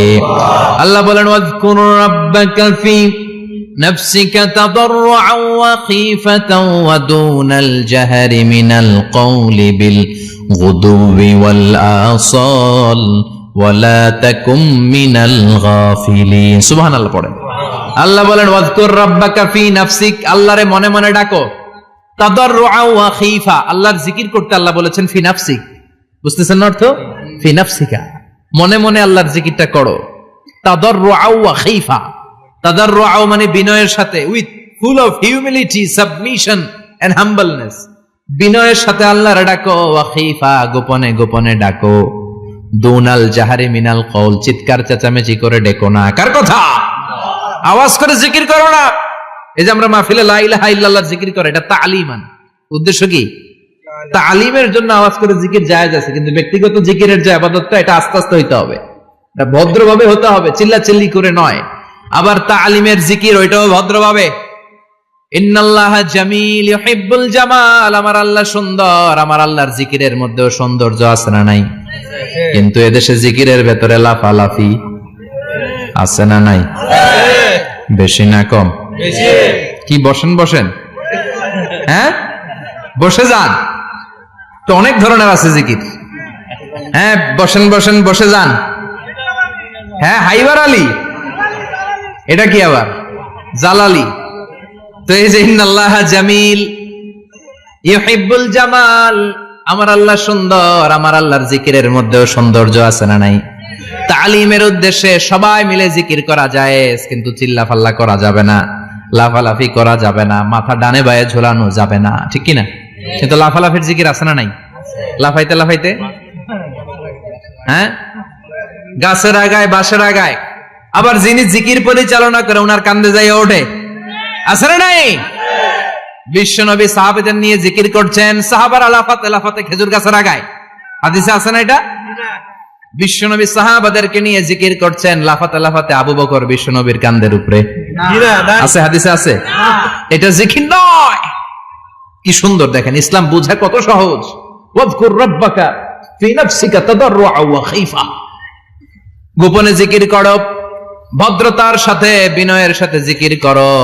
S1: আল্লাহ বলেন ওয়াজকুর রাব্বাকা ফি নাফসিকা তাদাররুআন ওয়া খীফাতান ওয়া দুনাল জাহরি মিনাল কওলি বিল গুদুবি ওয়াল আসাল ওয়া লা তাকুম মিনাল গাফিলিন। সুবহানাল্লাহ পড়েন। আল্লাহ বলেন ওয়াজকুর রাব্বাকা ফি নাফসিক, আল্লাহরে মনে মনে ডাকো। তাদাররুআন ওয়া খীফা, আল্লাহর জিকির করতে আল্লাহ বলেছেন ফি নাফসিক। বুঝতেছেন অর্থ? ফি নাফসিকা, মনে মনে আল্লাহর জিকিরটা করো। তাদাররুআন ওয়া খীফা, তাদাররুআন মানে বিনয়ের সাথে, with full of humility, submission and humbleness. বিনয়ের সাথে আল্লাহরে ডাকো। ওয়া খীফা, গোপনে গোপনে ডাকো। দুনাল জাহারি মিনাল কওল, চিৎকার চেঁচামেচি করে ডেকো না। কার কথা? আওয়াজ করে জিকির করো না। এই যে আমরা মাহফিলে লা ইলাহা ইল্লাল্লাহ জিকির করে, এটা তালিমান। উদ্দেশ্য কি? তালিমের জন্য আওয়াজ করে জিকির জায়েজ আছে, কিন্তু ব্যক্তিগত জিকিরের যে ইবাদতটা, এটা আস্তে আস্তে হইতে হবে, এটা ভদ্রভাবে হতে হবে, চিল্লাচিল্লি করে নয়। আবার তালিমের জিকির ওইটাও ভদ্রভাবে। ইন্নাল্লাহা জামিল ইউহিব্বুল জামাল, আমার আল্লাহ সুন্দর, আমার আল্লাহর জিকিরের মধ্যেও সৌন্দর্য আছে না নাই? কিন্তু এদেশে জিকিরের ভেতরে লাফালাফি আছে না নাই? বেশি না কম? কি বসেন বসেন, হ্যাঁ বসে যান তো, অনেক ধরনের আছে জিকির। হ্যাঁ বসেন বসেন, বসে যান। হ্যাঁ হাইবার আলী, এটা কি আবার জালালি? তো এই যে ইন্নাল্লাহা জামিল ইউহিব্বুল জামাল, আমার আল্লাহ সুন্দর, আমার আল্লাহর জিকিরের মধ্যেও সৌন্দর্য আছে না নাই? তালিমের উদ্দেশ্যে সবাই মিলে জিকির করা যায়, কিন্তু চিল্লাফাল্লা করা যাবে না, লাফালাফি করা যাবে না, মাথা ডানে বায়ে ঝোলানো যাবে না, ঠিক কিনা? কিন্তু লাফালাফির জিকির আছে না নাই? লাফাইতে লাফাইতে, হ্যাঁ গাছের আগায় বাঁশের আগায়। আবার যিনি জিকির পরিচালনা করে ওনার কান্দে যাই ওঠে, আছে না নাই? বিশ্বনবী সাহাবাদের নিয়ে জিকির করছেন, সাহাবারা লাফাতে লাফাতে খেজুর গাছের আগায়। হাদিসে আছে না এটা? বিশ্বনবী সাহাবাদেরকে নিয়ে জিকির করছেন, লাফাতে লাফাতে আবু বকর বিশ্বনবীর কান্দের উপরে। আছে হাদিসে আছে? এটা জিকির নয়। কি সুন্দর দেখেন, ইসলাম বুঝা কত সহজ। ওয়াজকুর রাব্বাকা ফি নাফসিকা তাদাররুআন ওয়া খীফা, গোপনে জিকির করো, ভদ্রতার সাথে বিনয়ের সাথে জিকির করো।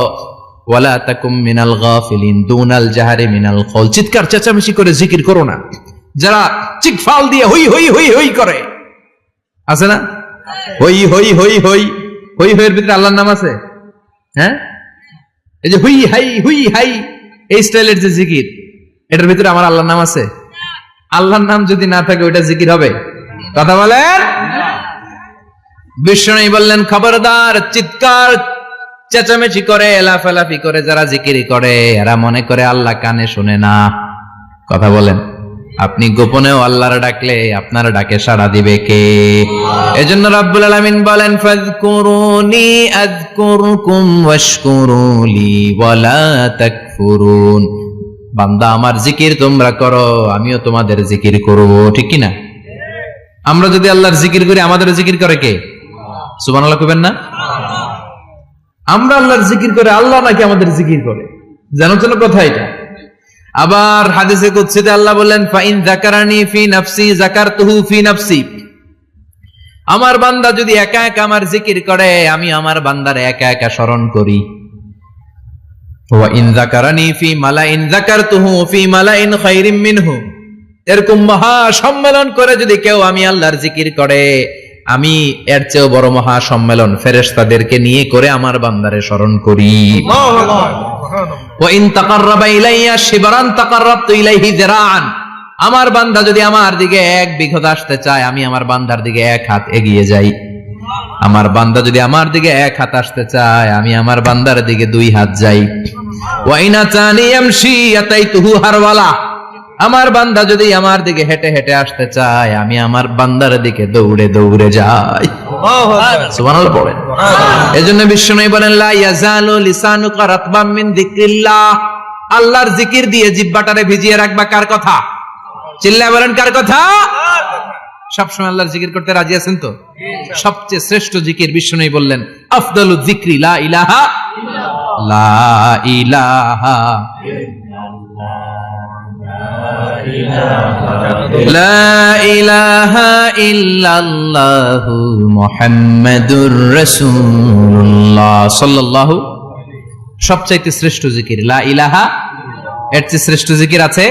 S1: ওয়ালা তাকুম মিনাল গাফিলিন, দুনাল জাহারি মিনাল কওল, চিৎকার চেঁচামেচি করে জিকির করো না। যারা চিকফাল দিয়ে হই হই হই হই করে, আছে না? হই হই হই হই হই হইয়ের ভিতরে আল্লাহর নাম আছে। হ্যাঁ এই যে হুই হাই হুই হাই, এই স্টাইলের যে জিকির, এটার ভিতরে আমার আল্লাহর নাম আছে? আল্লাহর নাম যদি না থাকে ওইটা জিকির হবে? কথা বলেন। বিষ্ণু বললেন খবরদার, চিৎকার চেঁচামেচি করে লাফালাফি করে যারা জিকির করে, এরা মনে করে আল্লাহ কানে শুনে না। কথা বলেন। আপনি গোপনেও আল্লাহর ডাকলে আপনার ডাকে সাড়া দিবে কে? এজন্য রাব্বুল আলামিন বলেন ফাযকুরুনি আযকুরকুম ওয়াশকুরুলি ওয়ালা তাকফুরুন। বান্দা আমার জিকির তোমরা করো, আমিও তোমাদের জিকির করব, ঠিক কি না? আমরা যদি আল্লাহর জিকির করি, আমাদের জিকির করে কে? সুবহানাল্লাহ কইবেন না? আমরা আল্লাহর জিকির করে, আল্লাহ নাকি আমাদের জিকির করে? জানো তো কথা এটা। আবার হাদিসে কুদসিতে আল্লাহ বলেন ফাইন যাকারানি ফি নাফসি যাকারতুহু ফি নাফসি, আমার বান্দা যদি একা একা আমার জিকির করে, আমি আমার বান্দার একা একা স্মরণ করি। ওয়া ইন যাকারানি ফি মালাইন যাকারতুহু ফি মালাইন খায়রিম মিনহু, এরকম মহা সম্মেলন করে যদি কেউ আমি আল্লাহর জিকির করে, আমি এর চেয়েও বড় মহা সম্মেলন ফেরেশতাদেরকে নিয়ে করে আমার বান্দারে স্মরণ করি। ওয়া ইন তাকাররাবা ইলাইয়া শিবরান তাকাররাবতু ইলাইহি যিরাআন, আমার বান্দা যদি আমার দিকে এক বিঘত আসতে চায়, আমি আমার বান্দার দিকে এক হাত এগিয়ে যাই। আমার বান্দা যদি আমার দিকে এক হাত আসতে চায়, আমি আমার বান্দার দিকে দুই হাত যাই। ওয়া ইন আতানি ইয়ামশি আতাইতুহু হারওয়ালা, আমার বান্দা যদি আমার দিকে হেঁটে হেঁটে আসতে চায়, আমি আমার বান্দার দিকে দৌড়ে দৌড়ে যাই। সুবহানাল্লাহ পড়েন। এজন্য বিশ্বনবী বলেন লা ইয়াজালু লিসানুকা রাতবাম মিন যিকরিল্লাহ, আল্লাহর জিকির দিয়ে জিহ্বাটারে ভিজিয়ে রাখবা। কার কথা? চিল্লায় বলেন কার কথা? সবসময় আল্লাহর জিকির করতে রাজি আছেন তো? সবচেয়ে শ্রেষ্ঠ জিকির বিশ্বনবী বললেন আফদালু যিকরি লা ইলাহা লা ইলাহা লা ইলাহা ইল্লাল্লাহু মুহাম্মাদুর রাসূলুল্লাহ সাল্লাল্লাহু। সবচাইতে শ্রেষ্ঠ জিকির লা ইলাহা, এর চেয়ে শ্রেষ্ঠ জিকির আছে?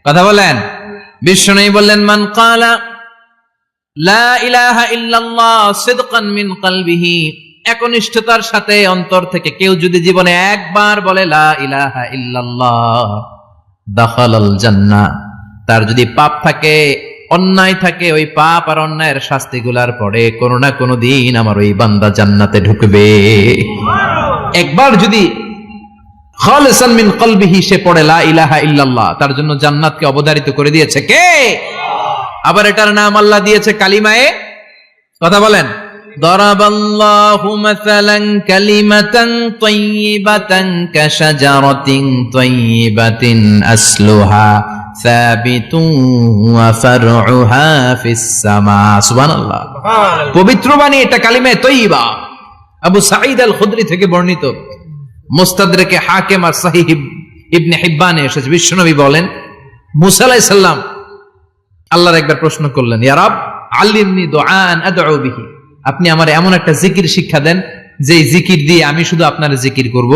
S1: কথা বলেন। বিশ্বনবী বললেন মান ক্বালা লা ইলাহা ইল্লাল্লাহ সিদকান মিন কলবিহি, একনিষ্ঠতার সাথে অন্তর থেকে কেউ যদি জীবনে একবার বলে লা ইলাহা ইল্লাল্লাহ দাখালাল জান্নাহ, তার যদি পাপ থাকে, অন্যায় থাকে, ওই পাপ আর অন্যায়ের শাস্তিগুলার পরে কোনো না কোনো দিন আমার ওই বান্দা জান্নাতে ঢুকবে। একবার যদি খালিসান মিন কলবিহি সে পড়ে লা ইলাহা ইল্লাল্লাহ, তার জন্য জান্নাতকে অবধারিত করে দিয়েছে কে? আবার এটার নাম আল্লাহ দিয়েছে কালিমায়ে, কথা বলেন, দরাবাল্লাহু মাসালান কালিমাতান তাইয়িবাতান কাশাজারাতিন তাইয়িবাতিন আসলুহা সাবিতুন ওয়া ফারউহা ফিস সামা। সুবহানাল্লাহ। পবিত্র বাণী এটা কালিমায়ে তাইয়িবা। আবু সাঈদ আল খুদরি থেকে বর্ণিত, মুস্তাদরাকে হাকিম আর সহিহ ইবনে হিব্বানে এসেছে, বিশ্বনবী বলেন মুসা আলাইহিস সালাম আল্লাহর একবার প্রশ্ন করলেন, ইয়া রব আল্লিমনি দুআন আদউ বিহি, আপনি আমার এমন একটা জিকির শিক্ষা দেন যে জিকির দিয়ে আমি শুধু আপনার জিকির করব,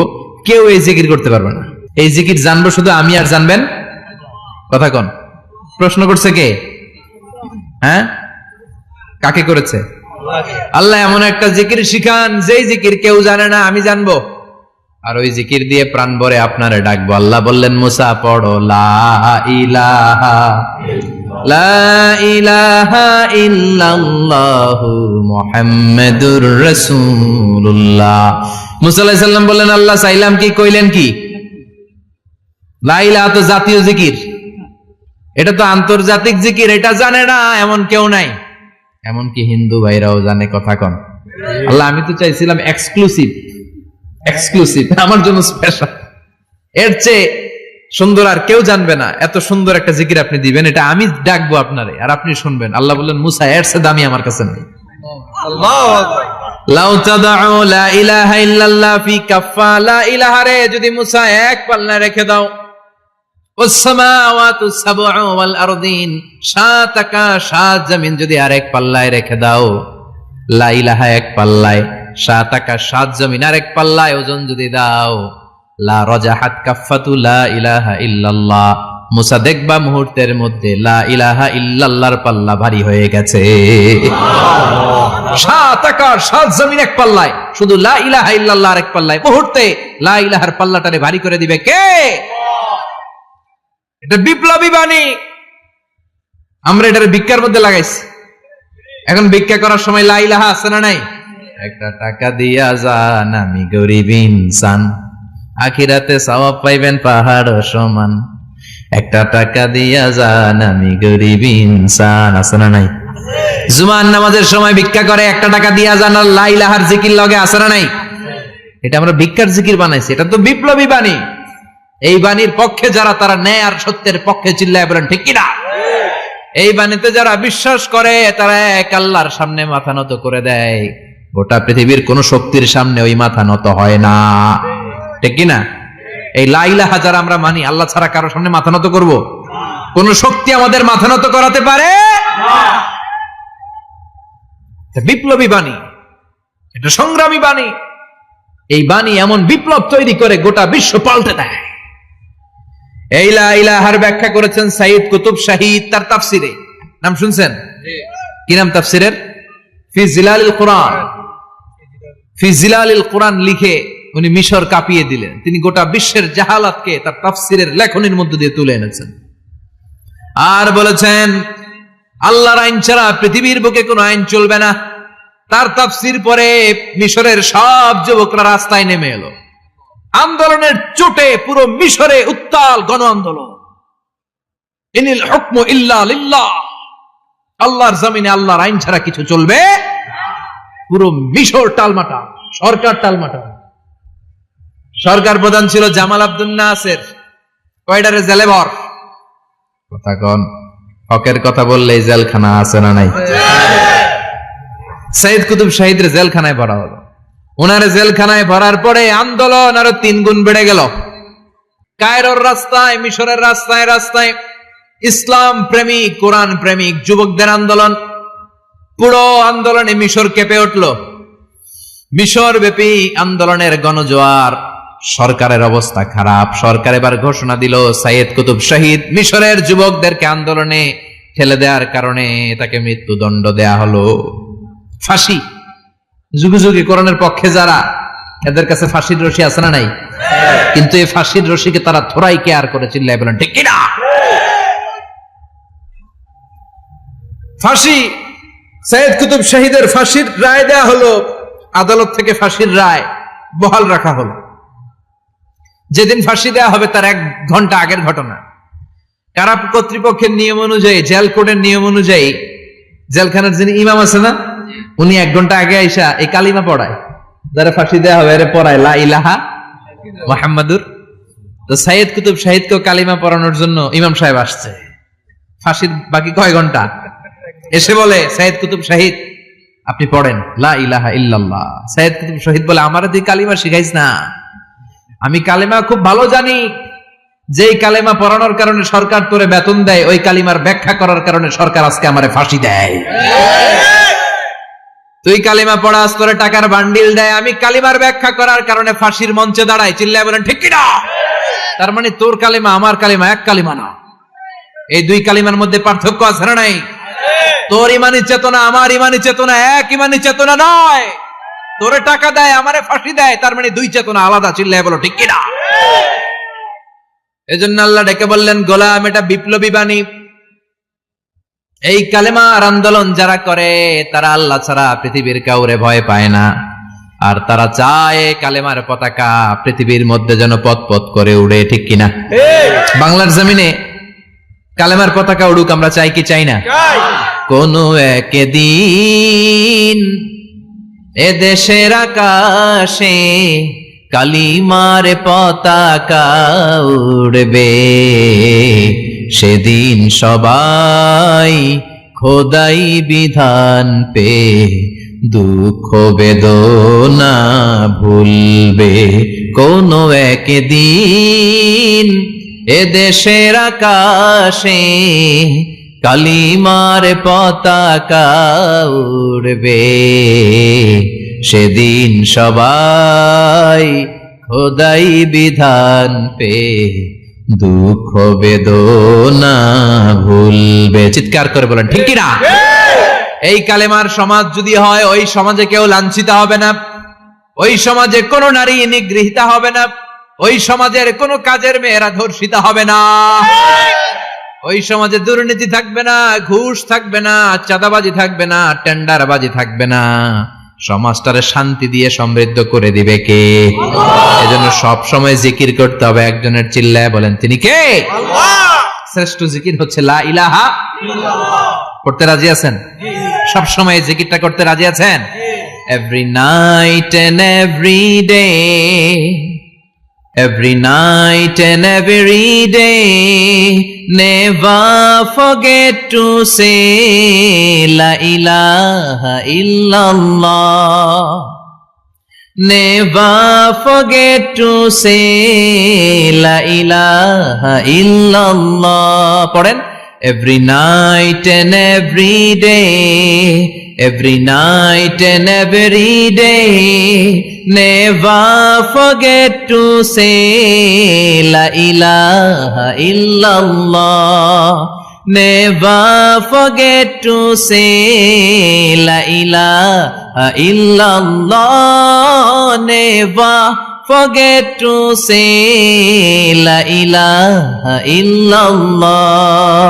S1: কেউ এই জিকির করতে পারবে না। এই জিকির জানবো শুধু আমি আর জানবেন। কথা কোন? প্রশ্ন করছে কে? হ্যাঁ, কাকে করেছে? আল্লাহ এমন একটা জিকির শিখান যেই জিকির কেউ জানে না, আমি জানবো, আর ওই জিকির দিয়ে প্রাণ ভরে আপনারে ডাকবো। আল্লাহ বললেন মুসা পড়ো লা ইলাহা লা ইলাহা ইল্লাল্লাহু মুহাম্মাদুর রাসূলুল্লাহ। মুসা আলাইহিস সালাম বললেন আল্লাহ চাইলাম কি, কইলেন কি? লা ইলাহা তো জাতীয় জিকির, এটা তো আন্তর্জাতিক জিকির, এটা জানে না এমন কেউ নাই, এমনকি হিন্দু ভাইরাও জানে। কথা কন। আল্লাহ আমি তো চাইছিলাম এক্সক্লুসিভ, আমার জন্য স্পেশাল, এর চেয়ে সুন্দর আর কেউ জানবে না, এত সুন্দর একটা জিকির আপনি দিবেন, এটা আমি ডাকবো আপনারে আর আপনি শুনবেন। আল্লাহ বললেন মুসা এর চেয়ে দামি আমার কাছে নেই। আল্লাহু আকবার। লাউ তাদউ লা ইলাহা ইল্লাল্লাহ ফি কাফা, লা ইলাহা রে যদি মুসা এক পাল্লায় রেখে দাও, ওয়াস সামাওয়াতু সাবউ ওয়াল আরদিন, সাত আকাশ সাত জমিন যদি আরেক পাল্লায় রেখে দাও, লা ইলাহা এক পাল্লায়, সাত আকাশ সাত জমিন আরেক পাল্লায় ওজন যদি দাও, লা রাজাহাত কাফাতু লা ইলাহা ইল্লাল্লাহ, মুসা দেখবা মুহূর্তের মধ্যে লা ইলাহা ইল্লাল্লাহর পাল্লা ভারী হয়ে গেছে। সাত আকাশ সাত জমিন এক পাল্লায়, শুধু লা ইলাহা ইল্লাল্লাহ আরেক পাল্লায়, মুহূর্তে লা ইলাহার পাল্লাটারে ভারী করে দিবে কে? এটা বিপ্লবী বাণী। আমরা এটার ভিক্ষার মধ্যে লাগাইছি। এখন ভিক্ষা করার সময় লা ইলাহা আছে না নাই? একটা টাকা দিয়া যান আমি গরিব ইনসান, আখিরাতে সওয়াব পাইবেন পাহাড় সমান। একটা টাকা দিয়া যান আমি গরিব ইনসান, আছে না নাই? জুমার নামাজের সময় ভিক্ষা করে একটা টাকা দিয়া যান আর লা ইলাহার জিকির লগে, আছে না নাই? এটা আমরা ভিক্ষার জিকির বানাইছি, এটা তো বিপ্লবী বাণী। এই বাণীর পক্ষে যারা, তারা ন্যায় আর সত্যের পক্ষে চিল্লায় বলেন ঠিক কিনা? এই বাণীতে যারা বিশ্বাস করে তারা এক আল্লাহর সামনে মাথা নত করে দেয়, গোটা পৃথিবীর কোন শক্তির সামনে ওই মাথা নত হয় না, ঠিক কিনা? এই লা ইলাহা যারা আমরা মানি, আল্লাহ ছাড়া কারো সামনে মাথা নত করব? কোন শক্তি আমাদের মাথা নত করাতে পারে না। বিপ্লবী বাণী, এটা সংগ্রামী বাণী। এই বাণী এমন বিপ্লব তৈরি করে গোটা বিশ্ব পাল্টে দেয়। এই লা ইলাহার ব্যাখ্যা করেছেন সাইয়্যিদ কুতুব শাহীদ তার তাফসিরে। নাম শুনছেন? কি নাম তাফসিরের? ফি জিলালিল কুরআন। ফি জিলালিল কুরআন লিখে উনি মিশর কাঁপিয়ে দিলেন। তিনি গোটা বিশ্বের জাহালাতকে তার তাফসিরের লেখনীর মধ্যে দিয়ে তুলে এনেছেন। আর বলেছেন আল্লাহর আইন ছাড়া পৃথিবীর বুকে কোনো আইন চলবে না। তার তাফসির পরে মিশরের সব যুবকরা রাস্তায় নেমে এলো। আন্দোলনের চোটে পুরো মিশরে উত্তাল গণ আন্দোলন। ইনিল হুকমু ইল্লা লিল্লাহ, আল্লাহর জমিনে আল্লাহর আইন ছাড়া কিছু চলবে। পুরো মিশর টালমাটাল, সরকার টালমাটাল। সরকার প্রধান ছিল জামাল আব্দুল নাসের, কয়ডারে জেলে ভর। কথা কন। হকের কথা বললেই জেলখানা আছে না নাই? সাইয়েদ কুতুব শাহিদের জেলখানায় ভরা হলো। ওনারে জেলখানায় ভরার পরে আন্দোলন আরো 3 গুণ বেড়ে গেল। কায়রোর রাস্তায়, মিশরের রাস্তায় রাস্তায় ইসলাম প্রেমিক, কোরআন প্রেমিক যুবকদের আন্দোলন। পুরো আন্দোলনে মিশর কেঁপে উঠল। মিশর ব্যাপী আন্দোলনের গণজোয়ার। সরকারের অবস্থা খারাপ। সরকার এবার ঘোষণা দিল সাইয়েদ কুতুব শাহিদ মিশরের যুবকদেরকে আন্দোলনে ঠেলে দেওয়ার কারণে তাকে মৃত্যুদণ্ড দেয়া হলো। ফাঁসি। যুগে যুগে কোরআনের পক্ষে যারা, এদের কাছে ফাঁসির রশি আছে না নাই? কিন্তু এই ফাঁসির রশিকে তারা থোড়াই কেয়ার করে, চিল্লায় বলেন ঠিক কিনা? ফাঁসি। সাইয়েদ কুতুব শাহিদের ফাঁসির রায় দেয়া হলো। আদালত থেকে ফাঁসির রায় বহাল রাখা হলো। যেদিন ফাঁসি দেয়া হবে তার 1 ঘন্টা আগের ঘটনা। কারা কর্তৃপক্ষের নিয়ম অনুযায়ী, জেল কোডের নিয়ম অনুযায়ী জেলখানার যিনি ইমাম আছে না, উনি 1 ঘন্টা আগে আইসা এই কালিমা পড়ায়, যারা ফাঁসি দেয়া হবে এর পড়ায় লা ইলাহা মুহাম্মাদুর। তো সাইয়েদ কুতুব শাহিদকে কালিমা পড়ানোর জন্য ইমাম সাহেব আসছে। ফাঁসির বাকি কয় ঘন্টা, এসে বলে সাইয়েদ কুতুব শাহিদ আপনি পড়েন লা ইলাহা ইল্লাল্লাহ। সাইয়েদ কুতুব শাহিদ বলে আমার তুই কালিমা শিখাইস না, আমি কালিমা খুব ভালো জানি। যেই কালিমা পড়ানোর কারণে সরকার তোরে বেতন দেয়, ওই কালিমার ব্যাখ্যা করার কারণে সরকার আজকে আমারে ফাঁসি দেয়। তুই কালিমা পড়াস, তোরে টাকার বান্ডিল দেয়, আমি কালিমার ব্যাখ্যা করার কারণে ফাঁসির মঞ্চে দাঁড়াই। চিল্লায় বলেন ঠিক কিনা? তার মানে তোর কালিমা আমার কালিমা এক কালিমা না। এই 2 কালিমার মধ্যে পার্থক্য আছে না নাই? তোর ইমানি চেতনা আমার ইমানি চেতনা এক ইমানি চেতনা নয়। তোরে টাকা দেয়, আমারে ফাঁসি দেয়, তার মানে 2 চেতনা আলাদা। চিল্লায় বলো ঠিক কিনা? এজন্য আল্লাহ ডেকে বললেন গোলাম, এটা বিপ্লবী বাণী। এই কালেমার আন্দোলন যারা করে তারা আল্লাহ ছাড়া পৃথিবীর কাউরে ভয় পায় না। আর তারা চায় কালেমার পতাকা পৃথিবীর মধ্যে যেন পথ পথ করে উড়ে, ঠিক কিনা? বাংলার জমিনে কালেমার পতাকা উড়ুক, আমরা চাই কি চাই না? কোন একদিন এ দেশের আকাশে কালিমার পতাকা উড়বে, সেদিন সবাই খোদাই বিধান পে দুঃখ বেদনা ভুলবে। কোন একদিন এ দেশের আকাশে কালিমার পতাকা উড়বে, সেদিন সবাই খোদাই বিধান পে দুঃখ বেদনা ভুলবে। চিৎকার করে বলেন ঠিক কিনা? এই কালেমার সমাজ যদি হয়, ওই সমাজে কেউ লাঞ্ছিত হবে না, ওই সমাজে কোনো নারী নিগৃহীতা হবে না, ওই সমাজের কোনো কাজের মেয়েরা ধর্ষিতা হবে না, ওই সমাজে দুর্নীতি থাকবে না, ঘুষ থাকবে না, চাঁদাবাজি থাকবে না, টেন্ডারবাজি থাকবে না। সমাজটারে শান্তি দিয়ে সমৃদ্ধ করে দিবে কে? এজন্য সব সময় জিকির করতে হবে একজনের। চিল্লায় বলেন তিনি কে? আল্লাহ। শ্রেষ্ঠ জিকির হচ্ছে লা ইলাহা ইল্লাল্লাহ। করতে রাজি আছেন? সব সময় জিকিরটা করতে রাজি আছেন? Every night and every day, every night and every day, never forget to say la ilaha illallah. Never forget to say la ilaha illallah. পড়েন every night and every day, every night and every day, never forget to say la ilaha illallah. Never forget to say la ilaha illallah. Never forget to say la ilaha illallah.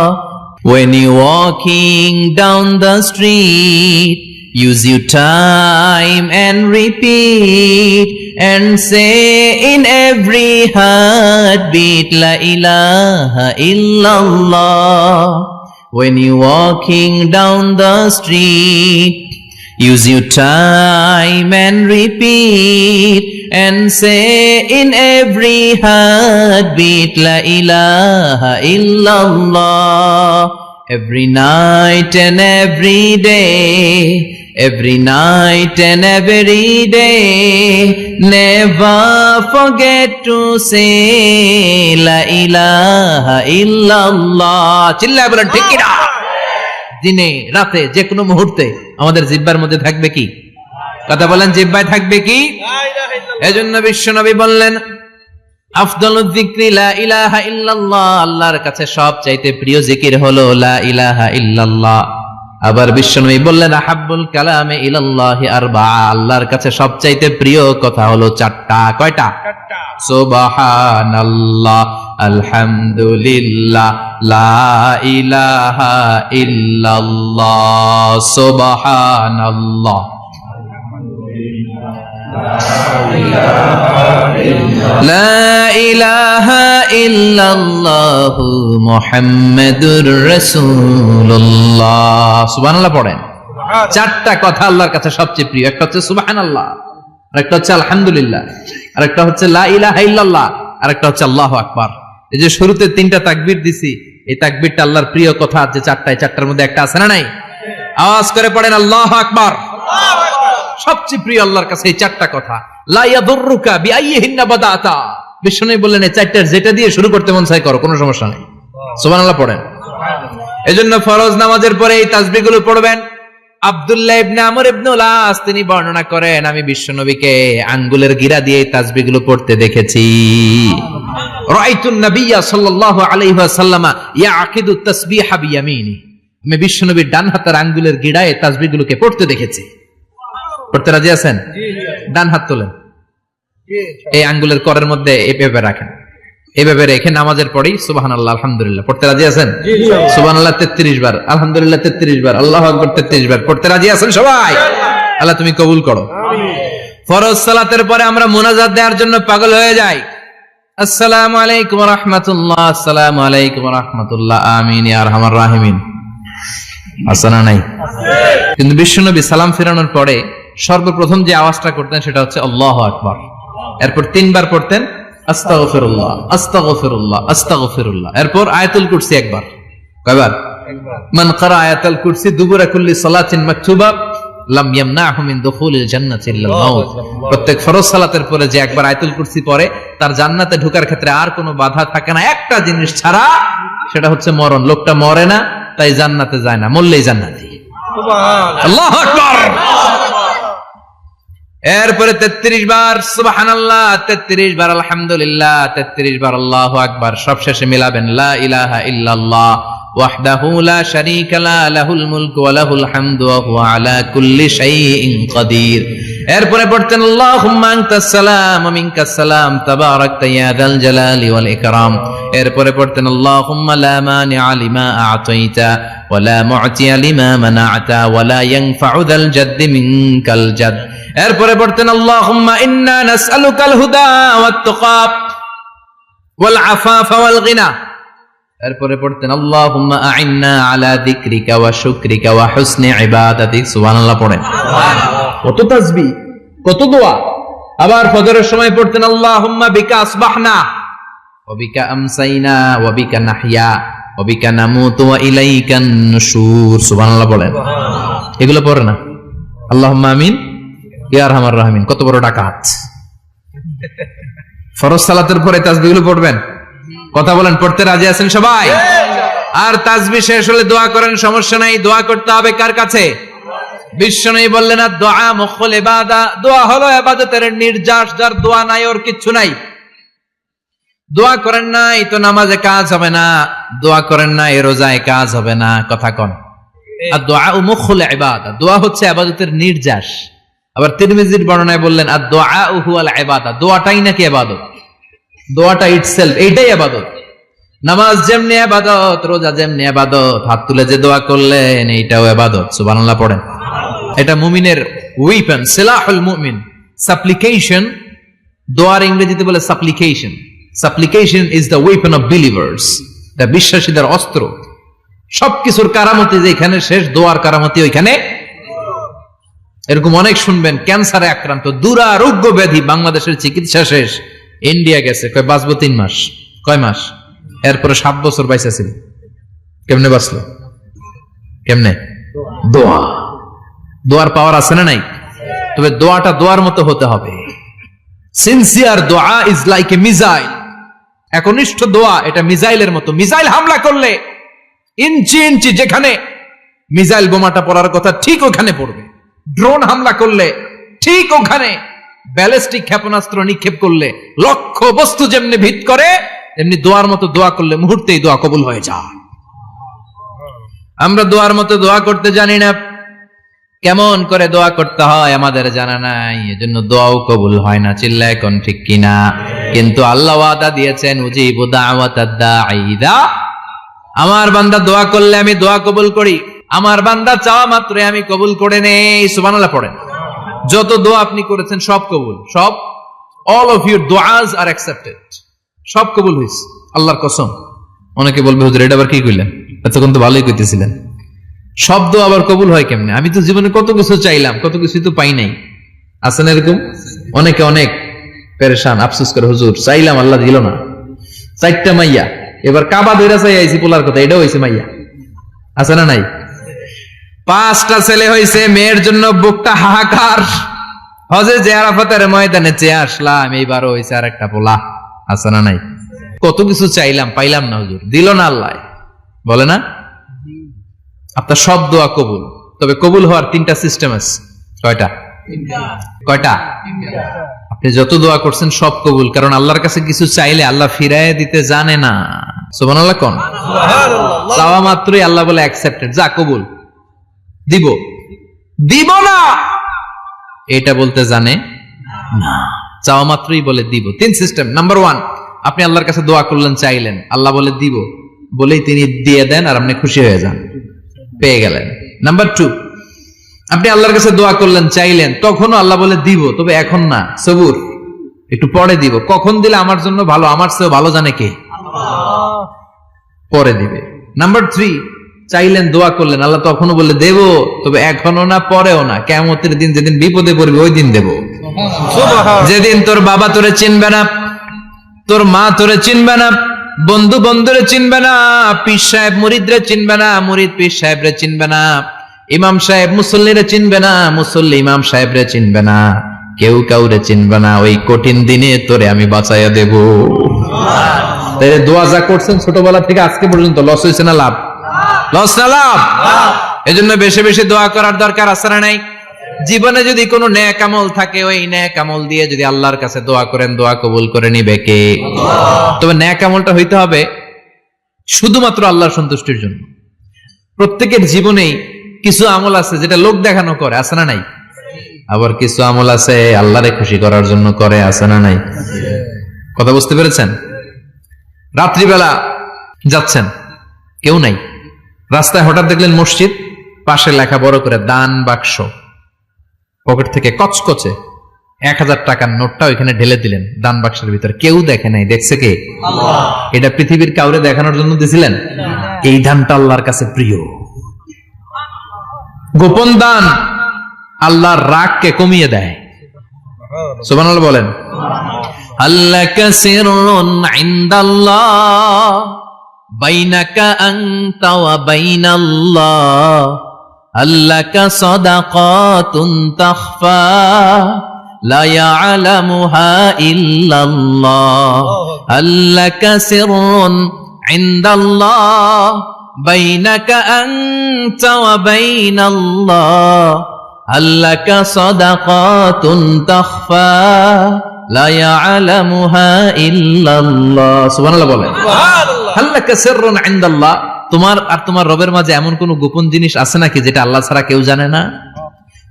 S1: When you're walking down the street, use your time and repeat and say in every heartbeat la ilaha illallah. When you're walking down the street, use your time and repeat and say in every heartbeat la ilaha illallah. Every night and every day, every night and every day, never forget to say La ilaha illallah. চিল্লায় বলেন ঠিক কি না? দিনে রাতে যে কোনো মুহূর্তে আমাদের জিহ্বার মধ্যে থাকবে কি? কথা বলেন, জিহ্বায় থাকবে কি? এজন্য বিশ্বনবী বললেন আফদালুয যিকরি লা ইলাহা ইল্লাল্লাহ, আল্লাহর কাছে সবচাইতে প্রিয় জিকির হলো লা ইলাহা ইল্লাল্লাহ। আবার বিশ্বনবী বললেন আহাব্বুল কালামে ইলাল্লাহি আরবাআ, আল্লাহর কাছে সবচাইতে প্রিয় কথা হলো চারটা। কয়টা? সুবহানাল্লাহ, আলহামদুলিল্লাহ, লা ইলাহা ইল্লাল্লাহ। সুবহানাল্লাহ, লা ইলাহা ইল্লাল্লাহ, মুহাম্মাদুর রাসূলুল্লাহ। সুবহানাল্লাহ পড়েন। চারটা কথা আল্লাহর কাছে সবচেয়ে প্রিয়। একটা হচ্ছে সুবহানাল্লাহ, আরেকটা হচ্ছে আলহামদুলিল্লাহ, আরেকটা হচ্ছে লা ইলাহা ইল্লাল্লাহ, আরেকটা হচ্ছে আল্লাহু আকবার। এই যে শুরুতে তিনটা তাকবীর দিছি, এই তাকবীরটা আল্লাহর প্রিয় কথা যে চারটায়, চারটার মধ্যে একটা আছে না নাই? আওয়াজ করে পড়েন আল্লাহু আকবার। সবচেয়ে প্রিয় আল্লাহর কাছে এই চারটা কথা। লা ইয়াদুররুকা বিআইয়িহিন্না বাদাতা, বিষ্ণু বললেন এই চারটার যেটা দিয়ে শুরু করতে মন চায় করো, কোনো সমস্যা নেই। সুবহানাল্লাহ পড়েন। এজন্য ফরজ নামাজের পরে এই তাসবিহগুলো পড়বেন। আব্দুল্লাহ ইবনে আমর ইবনে উলাস তিনি বর্ণনা করেন, আমি বিশ্বনবীকে আঙ্গুলের গিরা দিয়ে এই তাসবিহগুলো পড়তে দেখেছি। রাআইতুন নাবিয়্যা সাল্লাল্লাহু আলাইহি ওয়াসাল্লাম ইয়াকিদু তাসবিহা বিয়ামিনি, আমি বিশ্বনবীর ডান হাতের আঙ্গুলের গিরায় এই তাসবিহগুলোকে পড়তে দেখেছি। পড়তে রাজি আছেন? ডান হাত তোলেন, এই আঙ্গুলের করের মধ্যে এইভাবে রাখেন, এইভাবে রেখে নামাজের পরেই সুবহানাল্লাহ আলহামদুলিল্লাহ পড়তে রাজি আছেন? সুবহানাল্লাহ 33 বার, আলহামদুলিল্লাহ 33 বার, আল্লাহু আকবার 33 বার। পড়তে রাজি আছেন সবাই? আল্লাহ তুমি কবুল করো। ফরজ সালাতের পরে আমরা মুনাজাত দেওয়ার জন্য পাগল হয়ে যাই। আসসালামু আলাইকুম ওয়া রাহমাতুল্লাহ, আসসালামু আলাইকুম ওয়া রাহমাতুল্লাহ, আমিন ইয়া আরহামার রাহিমিন। আসনা নাই? কিন্তু বিশ্বনবী সালাম ফেরানোর পরে সর্বপ্রথম যে আওয়াজটা করতেন সেটা হচ্ছে আল্লাহু আকবার। এরপর 3 বার পড়তেন আস্তাগফিরুল্লাহ, আস্তাগফিরুল্লাহ, আস্তাগফিরুল্লাহ। এরপর আয়াতুল কুরসি একবার। কয়বার? মান ক্বারা আয়াতুল কুরসি দুবুরা কুল্লি সালাতিন মাকতুবা লাম ইয়ামনাহু মিন দুখুলিল জান্নাতি ইল্লাল মাউত। প্রত্যেক ফরজ সালাতের পরে যে একবার আয়াতুল কুরসি পড়ে তার জান্নাতে ঢোকার ক্ষেত্রে আর কোনো বাধা থাকে না, একটা জিনিস ছাড়া, সেটা হচ্ছে মরণ। লোকটা মরে না তাই জান্নাতে যায় না, মরলেই জান্নাতি। সুবহানাল্লাহ, আল্লাহু আকবার। এরপরে 33 বার সুবহানাল্লাহ, 33 বার আলহামদুলিল্লাহ, 33 বার আল্লাহু আকবার। সবশেষে মিলাবেন লা ইলাহা ইল্লাল্লাহ ওয়াহদাহু লা শারীকা লা লাহুল মুলকু ওয়া লাহুল হামদু ওয়া হুয়া আলা কুল্লি শাইইন কাদির। এরপরে পড়তেন আল্লাহুম্মা আনতাস সালাম ওয়া মিনকাস সালাম তাবারাকতা ইয়া যাল জালালি ওয়াল ইকরাম। এরপরে পড়তেন আল্লাহুম্মা লা মানিআ লিমা আ'তাইতা ওয়া লা মু'তিয়া লিমা মানা'তা ওয়া লা ইয়ানফা'ু যাল জাদ্দি মিনকাল জাদ। এরপরে পড়তেন আল্লাহুম্মা ইন্না নাসআলুকাল হুদা ওয়াত তুকা ওয়াল আফাফা ওয়াল গিনা। এরপরে পড়তেন আল্লাহুম্মা আ'ইন্না আলা যিকরিকা ওয়া শুকরিকা ওয়া হুসনি ইবাদাতিক। সুবহানাল্লাহ পড়েন। কত তাসবিহ, কত দোয়া। আবার ফজরের সময় পড়তেন আল্লাহুম্মা বিকা আসবাহনা ওয়া বিকা আমসাইনা ওয়া বিকা নাহইয়া ওয়া বিকা নামুতু ওয়া ইলাইকান নুশুর। সুবহানাল্লাহ পড়েন। এগুলো পড়ে না? আল্লাহুম্মা আমিন ইয়া আরহামার রাহিমিন। কত বড় ডাকাত। ফরজ সালাতের পরে তাসবিহগুলো পড়বেন। কথা বলেন, পড়তে রাজি আছেন সবাই? আর তাসবিহ শেষ হলে দোয়া করেন, সমস্যা নাই। দোয়া করতে হবে কার কাছে? বিশ্বনবী বললেন না দোয়া মুখুল ইবাদা, দোয়া হলো ইবাদতের নির্যাস। যার দোয়া নাই ওর কিচ্ছু নাই। দোয়া করেন নাই তো নামাজে কাজ হবে না, দোয়া করেন নাই রোজায় কাজ হবে না। কথা কন। আর দোয়া মুখুল ইবাদা, দোয়া হচ্ছে ইবাদতের নির্যাস। আবার তিরমিজির বর্ণনায় বললেন আর দোয়া হুয়াল ইবাদা, দোয়াটাই নাকি ইবাদত। দোয়াটা ইটসেলফ এইটাই ইবাদত। নামাজ যেমনি ইবাদত, রোজা যেমনি ইবাদত, হাত তুলে যে দোয়া করলেন এইটাও ইবাদত। সুবহানাল্লাহ পড়েন। এটা মুমিনের ওয়েপন, সিলাহুল মুমিন। সাপ্লিকেশন, দোয়ার ইংরেজিতে বলে সাপ্লিকেশন। সাপ্লিকেশন is the weapon of believers, এটা বিশ্বাসীদের অস্ত্র। সবকিছুর কারামতি যেখানে শেষ, দোয়ার কারামতি ওইখানে। এরকম অনেক শুনবেন ক্যান্সারে আক্রান্ত, দুরারোগ্য ব্যাধি, বাংলাদেশের চিকিৎসা শেষ, ইন্ডিয়া গেছে, কয় বাঁচবো 3 মাস। কয় মাস? এরপরে 7 বছর বাইসা ছিল। কেমনে বাঁচলো? কেমনে? দোয়া। দোয়ার পাওয়ার আছে না নাই? তবে দোয়াটা দোয়ার মতো হতে হবে। সিনসিয়ার দোয়া ইজ লাইক এ মিসাইল। একনিষ্ঠ দোয়া এটা মিসাইলের মতো। মিসাইল হামলা করলে ইঞ্চি ইঞ্চি যেখানে মিসাইল বোমাটা পড়ার কথা ঠিক ওখানে পড়বে। ড্রোন হামলা করলে ঠিক ওখানে, ব্যালিস্টিক ক্ষেপণাস্ত্র নিক্ষেপ করলে লক্ষ্য বস্তু যেমনি ভিত করে, তেমনি দোয়ার মতো দোয়া করলে মুহূর্তেই দোয়া কবুল হয়ে যায়। আমরা দোয়ার মতো দোয়া করতে জানি না, কেমন করে দোয়া করতে হয় আমাদের জানা নাই, এজন্য দোয়াও কবুল হয় না। চিল্লায় এখন ঠিক কিনা? কিন্তু আল্লাহ ওয়াদা দিয়েছেন, উজিবু দাওয়াতাদ দাঈ ইযা, আমার বান্দা দোয়া করলে আমি দোয়া কবুল করি। আমার বান্দা চাওয়া মাত্রই আমি কবুল করে নেই। সুবহানাল্লাহ পড়েন। যত দোয়া আপনি করেছেন সব কবুল, সব, অল অফ ইউর দোয়াজ আর অ্যাকসেপ্টেড, সব কবুল হয়েছে আল্লাহর কসম। অনেকে বলবে হুজুর এটা আবার কি কইলেন, এতক্ষণ তো ভালোই কইতেছিলেন। সব দোয়া আবার কবুল হয় কেমনে? আমি তো জীবনে কত কিছু চাইলাম, কত কিছু তো পাই নাই। আছে না এরকম? অনেকে অনেক পেরেশান, আফসোস করে, হুজুর চাইলাম আল্লাহ দিল না। 4টা মাইয়া, এবার কাবা ধইরা চাই আইছি পোলার কথা, এটাও হইছে মাইয়া। আছে না নাই? 5টা ছেলে হইছে, মেয়ের জন্য বুকটা হাহাকার। হজে যে আরাফাতের ময়দানে চেয়ে আসলাম, এইবারও হইছে আর একটা পোলা। আছে না নাই? কত কিছু চাইলাম, পাইলাম না, হুজুর দিল না আল্লাহ। বলে না? আপনার সব দোয়া কবুল, তবে কবুল হওয়ার 3টা সিস্টেম আছে। কয়টা? কয়টা? আপনি যত দোয়া করছেন সব কবুল, কারণ আল্লাহর কাছে কিছু চাইলে আল্লাহ ফিরায় দিতে জানে না। সুবহানাল্লাহ কোন? চাওয়া মাত্রই আল্লাহ বলে অ্যাকসেপ্টেড, যা কবুল, দিব দিব না এটা বলতে জানে না। চাওয়া মাত্রই বলে দিব। 3 সিস্টেম। নাম্বার 1, আপনি আল্লাহর কাছে দোয়া করলেন, চাইলেন, আল্লাহ বলে দিব, বলেই তিনি দিয়ে দেন আর আপনি খুশি হয়ে যান, পেয়ে গেলেন। নাম্বার 2, আপনি আল্লাহর কাছে দোয়া করলেন, চাইলেন, তখনও আল্লাহ বলে দিব, তবে এখন না, সবুর, একটু পরে দিব। কখন দিলে আমার জন্য ভালো, আমার চেয়েও ভালো জানে কে? পরে দিবে। নাম্বার 3, চাইলেন, দোয়া করলেন, আল্লাহ তখনও বলে দেব, তবে এখনো না, পরেও না, কিয়ামতের দিন যেদিন বিপদে পড়বে ওই দিন দেব। যেদিন তোর বাবা তোরে চিনবে না, তোর মা তোরে চিনবে না, বন্ধু বন্ধুরে চিনবে না, পীর সাহেব মুরিদরে চিনবে না, মুরিদ পীর সাহেবরে চিনবে না, ইমাম সাহেব মুসল্লিরে চিনবে না, মুসল্লি ইমাম সাহেবরে চিনবে না, কেউ কাউরে চিনবে না। ওই কঠিন দিনে তোরে আমি বাঁচাইয়া দেব। তাই দোয়া যা করছেন ছোটবেলা থেকে আজকে পর্যন্ত, লস হয়েছে না লাভ? লস না লাভ? এজন্য বেশি বেশি দোয়া করার দরকার আছে না নাই? জীবনে যদি কোনো নেক আমল থাকে, ওই নেক আমল দিয়ে যদি আল্লাহর কাছে দোয়া করেন, দোয়া কবুল করে নিবে কে? তবে নেক আমলটা হইতে হবে শুধুমাত্র আল্লাহর সন্তুষ্টির জন্য। প্রত্যেকের জীবনেই কিছু আমল আছে যেটা লোক দেখানো করে, আছে না নাই? আবার কিছু আমল আছে আল্লাহরে খুশি করার জন্য করে, আছে না নাই? কথা বুঝতে পেরেছেন? রাত্রিবেলা যাচ্ছেন, কেউ নাই, রাস্তায় হঠাৎ দেখলেন মসজিদ, পাশে লেখা বড় করে দান বাক্স, পকেট থেকে কচকচে 1000 টাকার নোটটা ওইখানে ঢেলে দিলেন দান বাক্সের ভিতরে। কেউ দেখে নাই, দেখছে কে? আল্লাহ। এটা পৃথিবীর কাউরে দেখানোর জন্য দিছিলেন? এই দানটা আল্লাহর কাছে প্রিয়। গোপন দান আল্লাহর রাগকে কমিয়ে দেয়। সুবহানাল্লাহ বলেন। আল্লাকা সিররুন ইনদাল্লাহ বাইনাকা আনতা ওয়া বাইনাল্লাহ, আল্লাকা সাদাকাতুন তাখফা লা ইয়ালামুহা ইল্লাল্লাহ, আল্লাকা সিররুন ইনদাল্লাহ বাইনাকা আনতা ওয়া বাইনাল্লাহ, আল্লাকা সাদাকাতুন তাখফা লা ইয়ালামুহা ইল্লাল্লাহ। সুবহানাল্লাহ বলেন। সুবহানাল্লাহ। আল্লাকা সিররুন ইনদাল্লাহ, তোমার আর তোমার রবের মাঝে এমন কোন গোপন জিনিস আছে নাকি যেটা আল্লাহ ছাড়া কেউ জানে না?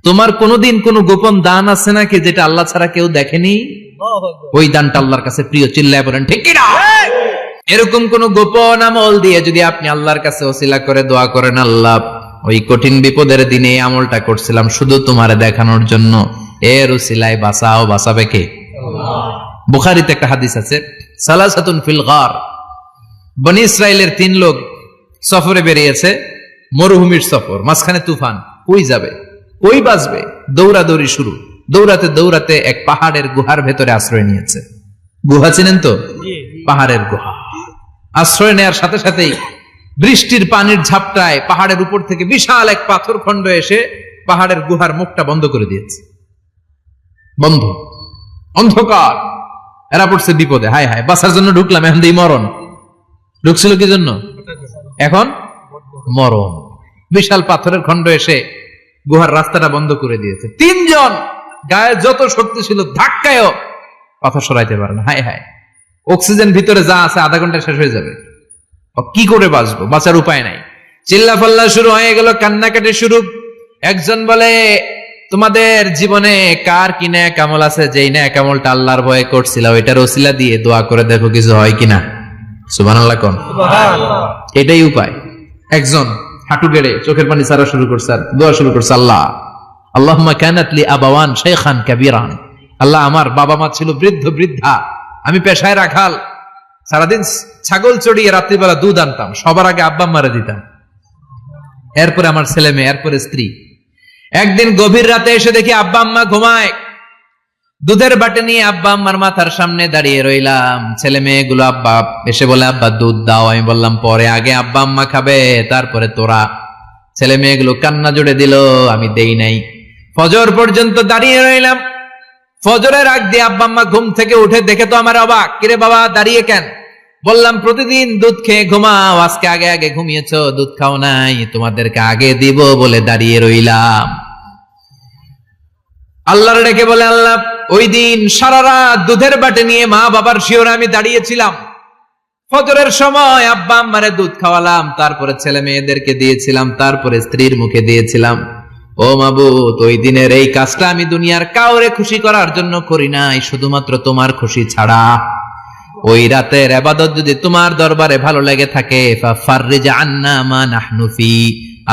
S1: তোমার কোনদিন কোন গোপন দান আছে নাকি যেটা আল্লাহ ছাড়া কেউ দেখেনি? ওই দানটা আল্লাহর কাছে প্রিয়। চিল্লায় বলেন ঠিক কি না? এরকম কোন গোপন আমল দিয়ে যদি আপনি আল্লাহর কাছে ওসিলা করে দোয়া করেন, আল্লাহ ওই কঠিন বিপদের দিনে আমলটা করছিলাম শুধু তোমারে দেখানোর জন্য, এর ওসিলায় বাঁচাও, বাঁচাবে কে? আল্লাহ। বুখারীতে একটা হাদিস আছে, সালাসাতুন ফিল গার, বনি ইসরাইলের 3 লোক সফরে বেরিয়েছে, মরুভূমির সফর, মাঝখানে তুফান, কই যাবে, কই বাঁচবে, দৌড়াদৌড়ি শুরু। দৌড়াতে দৌড়াতে এক পাহাড়ের গুহার ভেতরে আশ্রয় নিয়েছে। গুহা চিনেন তো? পাহাড়ের গুহা। আশ্রয় নেয়ার সাথে সাথেই বৃষ্টির পানির ঝাপটায় পাহাড়ের উপর থেকে বিশাল এক পাথর খণ্ড এসে পাহাড়ের গুহার মুখটা বন্ধ করে দিয়েছে। বন্ধ, অন্ধকার। এরা পড়ছে বিপদে, হায় হায় বাঁচার জন্য ঢুকলাম, এখন দিই মরণ। ঢুকছিল কি জন্য? এখন মরণ। বিশাল পাথরের খণ্ড এসে গুহার রাস্তাটা বন্ধ করে দিয়েছে। তিনজন গায়ে যত শক্তি ছিল ধাক্কায়ও পাথর সরাইতে পারে না। হায় হায়, অক্সিজেন ভিতরে যা আছে আধা ঘন্টা শেষ হয়ে যাবে, কি করে বাঁচবো? বাঁচার উপায় নাই। চিল্লা ফাল্লা শুরু হয়ে গেল, কান্নাকাটি শুরু। একজন বলে, তোমাদের জীবনে কার কি নেক আমল আছে, যেই নেক আমলটা আল্লাহর ভয়ে করছিল ওইটার ওসিলা দিয়ে দোয়া করে দেখো কিছু হয় কিনা। সুবহানাল্লাহ কোন? এটাই উপায়। একজন হাঁটু গেড়ে চোখের পানি ছাড়া শুরু করছে, আর দোয়া শুরু করছে, আল্লাহ আল্লাহুম্মা কানাত লি আবাওয়ান শাইখান কাবীরান, আল্লাহ আমার বাবা মা ছিল বৃদ্ধ বৃদ্ধা, আমি পেশায় রাখাল, সারাদিন ছাগল চড়িয়ে রাত্রিবেলা দুধ আনতাম, সবার আগে আব্বা আম্মারে দিতাম, এরপরে আমার ছেলে মেয়ে, এরপরে স্ত্রী। একদিন গভীর রাতে এসে দেখি আব্বা আম্মা ঘুমায়, দুধের বাটি নিয়ে আব্বা আম্মার মাথার সামনে দাঁড়িয়ে রইলাম। ছেলে মেয়েগুলো আব্বা এসে বলে, আব্বা দুধ দাও। আমি বললাম পরে, আগে আব্বা আম্মা খাবে তারপরে তোরা। ছেলে মেয়েগুলো কান্না জুড়ে দিল, আমি দেই নাই। ফজর পর্যন্ত দাঁড়িয়ে রইলাম। ফজরের আগ দিয়ে আব্বা আম্মা ঘুম থেকে উঠে দেখে তো আমার অবাক, কিরে বাবা দাঁড়িয়ে কেন? বললাম প্রতিদিন দুধ খেয়ে ঘুমাও, আজকে আগে আগে ঘুমিয়েছো, দুধ খাও নাই, তোমাদেরকে আগে দিব বলে দাঁড়িয়ে রইলাম। আল্লাহর ডেকে বলে, আল্লাহ ওই দিন সারা রাত দুধের বাটি নিয়ে মা বাবার শিওরে আমি দাঁড়িয়েছিলাম, ফজরের সময় আব্বা আম্মারে দুধ খাওয়ালাম, তারপরে ছেলে মেয়েদেরকে দিয়েছিলাম, তারপরে স্ত্রীর মুখে দিয়েছিলাম। ও মাবুদ, ওই দিনের এই কাজটা আমি দুনিয়ার কাউরে খুশি করার জন্য করি নাই, শুধুমাত্র তোমার খুশি ছাড়া। ওই রাতের ইবাদত যদি তোমার দরবারে ভালো লেগে থাকে, ফাফাররিজ আন্না মা নাহনু ফি,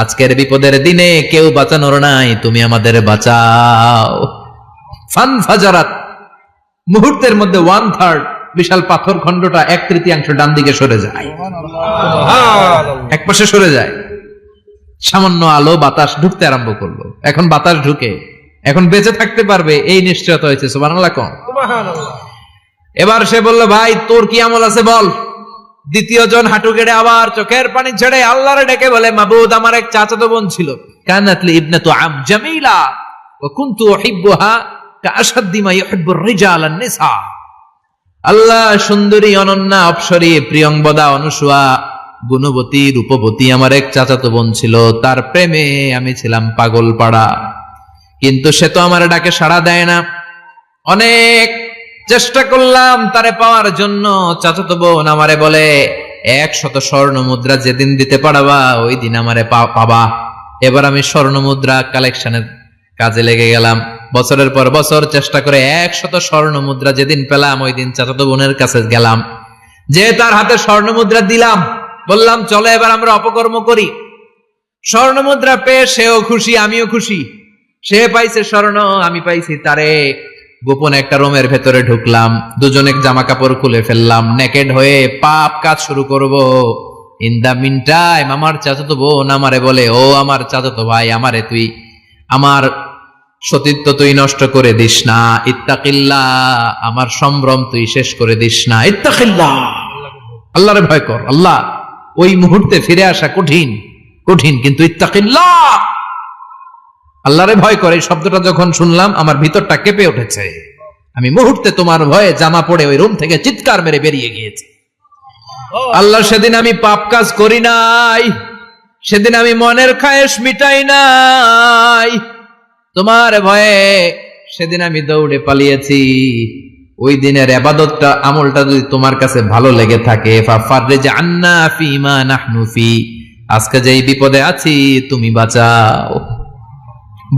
S1: আজকের বিপদের দিনে কেউ বাঁচানোর নাই, তুমি আমাদের বাঁচাও। ফানফাজারাত, মুহূর্তের মধ্যে 1/3 বিশাল পাথর খণ্ডটা 1/3 ডান দিকে সরে যায়, এক পাশে সরে যায়। সামান্য আলো বাতাস ঢুকতে আরম্ভ করলো। এখন বাতাস ঢুকে এখন বেঁচে থাকতে পারবে এই নিশ্চয়তা হয়েছে। সুবহানাল্লাহ কোন? এবার সে বলল, ভাই তোর কি আমল আছে বল। দ্বিতীয় জন হাঁটু গেড়ে আবার চোখের পানি ছেড়ে আল্লাহরে ডেকে বলে, মাবুদ আমার এক চাচাতো বোন ছিল, কানাতলি ইবনাতু আম জামিলা ওয়া কুনতু উহিব্বুহা কাআশাদ্দি মা ইউহিব্বুর রিজাল আন-নিসা। আল্লাহ সুন্দরী, অনন্যা, অপ্সরী, প্রিয়ংবদা, অনুসুয়া, গুণবতী, রূপবতী আমার এক চাচাতো বোন ছিল, তার প্রেমে আমি ছিলাম পাগল পাড়া, কিন্তু সে তো আমার ডাকে সাড়া দেয় না। অনেক চেষ্টা করলাম তারে পাওয়ার জন্য। চাচাতো বোন আমারে বলে, 100 স্বর্ণ মুদ্রা যেদিন দিতে পারবা ওই দিন আমারে পাবা। এবার আমি স্বর্ণ মুদ্রা কালেকশনের কাজে লেগে গেলাম। বছরের পর বছর চেষ্টা করে 100 স্বর্ণ মুদ্রা যেদিন পেলাম ওই দিন চাচাতো বোনের কাছে গেলাম, যে তার হাতে স্বর্ণ মুদ্রা দিলাম, বললাম চলো এবার আমরা অপকর্ম করি। স্বর্ণ মুদ্রা পেয়ে সেও খুশি, আমিও খুশি। সে পাইছে স্বর্ণ, আমি পাইছি তারে। গোপন একটা রুমের ভেতরে ঢুকলাম, দুজনে জামা কাপড় খুলে ফেললাম, নেকেড হয়ে পাপ কাজ শুরু করব। ইন দা মিন টাইম আমার চাচাতো বোন আমারে বলে, ও আমার চাচাতো ভাই, আমারে তুই আমার সতীত্ব তুই নষ্ট করে দিস না, ইত্তাকিল্লাহ, আমার সম্ভ্রম তুই শেষ করে দিস না, ইত্তাকিল্লাহ, আল্লাহরে ভয় কর। আল্লাহ ওই মুহূর্তে ফিরে আসা কঠিন কঠিন, কিন্তু ইত্তাকিল্লাহ, আল্লাহরে ভয় করে, এই শব্দটা যখন শুনলাম আমার ভিতরটা কেঁপে উঠেছে। আমি মুহূর্তে তোমার ভয়ে জামা পড়ে ওই রুম থেকে চিৎকার মেরে বেরিয়ে গিয়েছি। আল্লাহ সেদিন আমি পাপ কাজ করি নাই, সেদিন আমি মনের খায়েশ মিটাই নাই, তোমার ভয়ে সেদিন আমি দৌড়ে পালিয়েছি। ওই দিনের ইবাদতটা আমলটা যদি তোমার কাছে ভালো লেগে থাকে, ফাফাররিজ আন্না ফিমা নাহনু ফি, আজকে যেই বিপদে আছি তুমি বাঁচাও।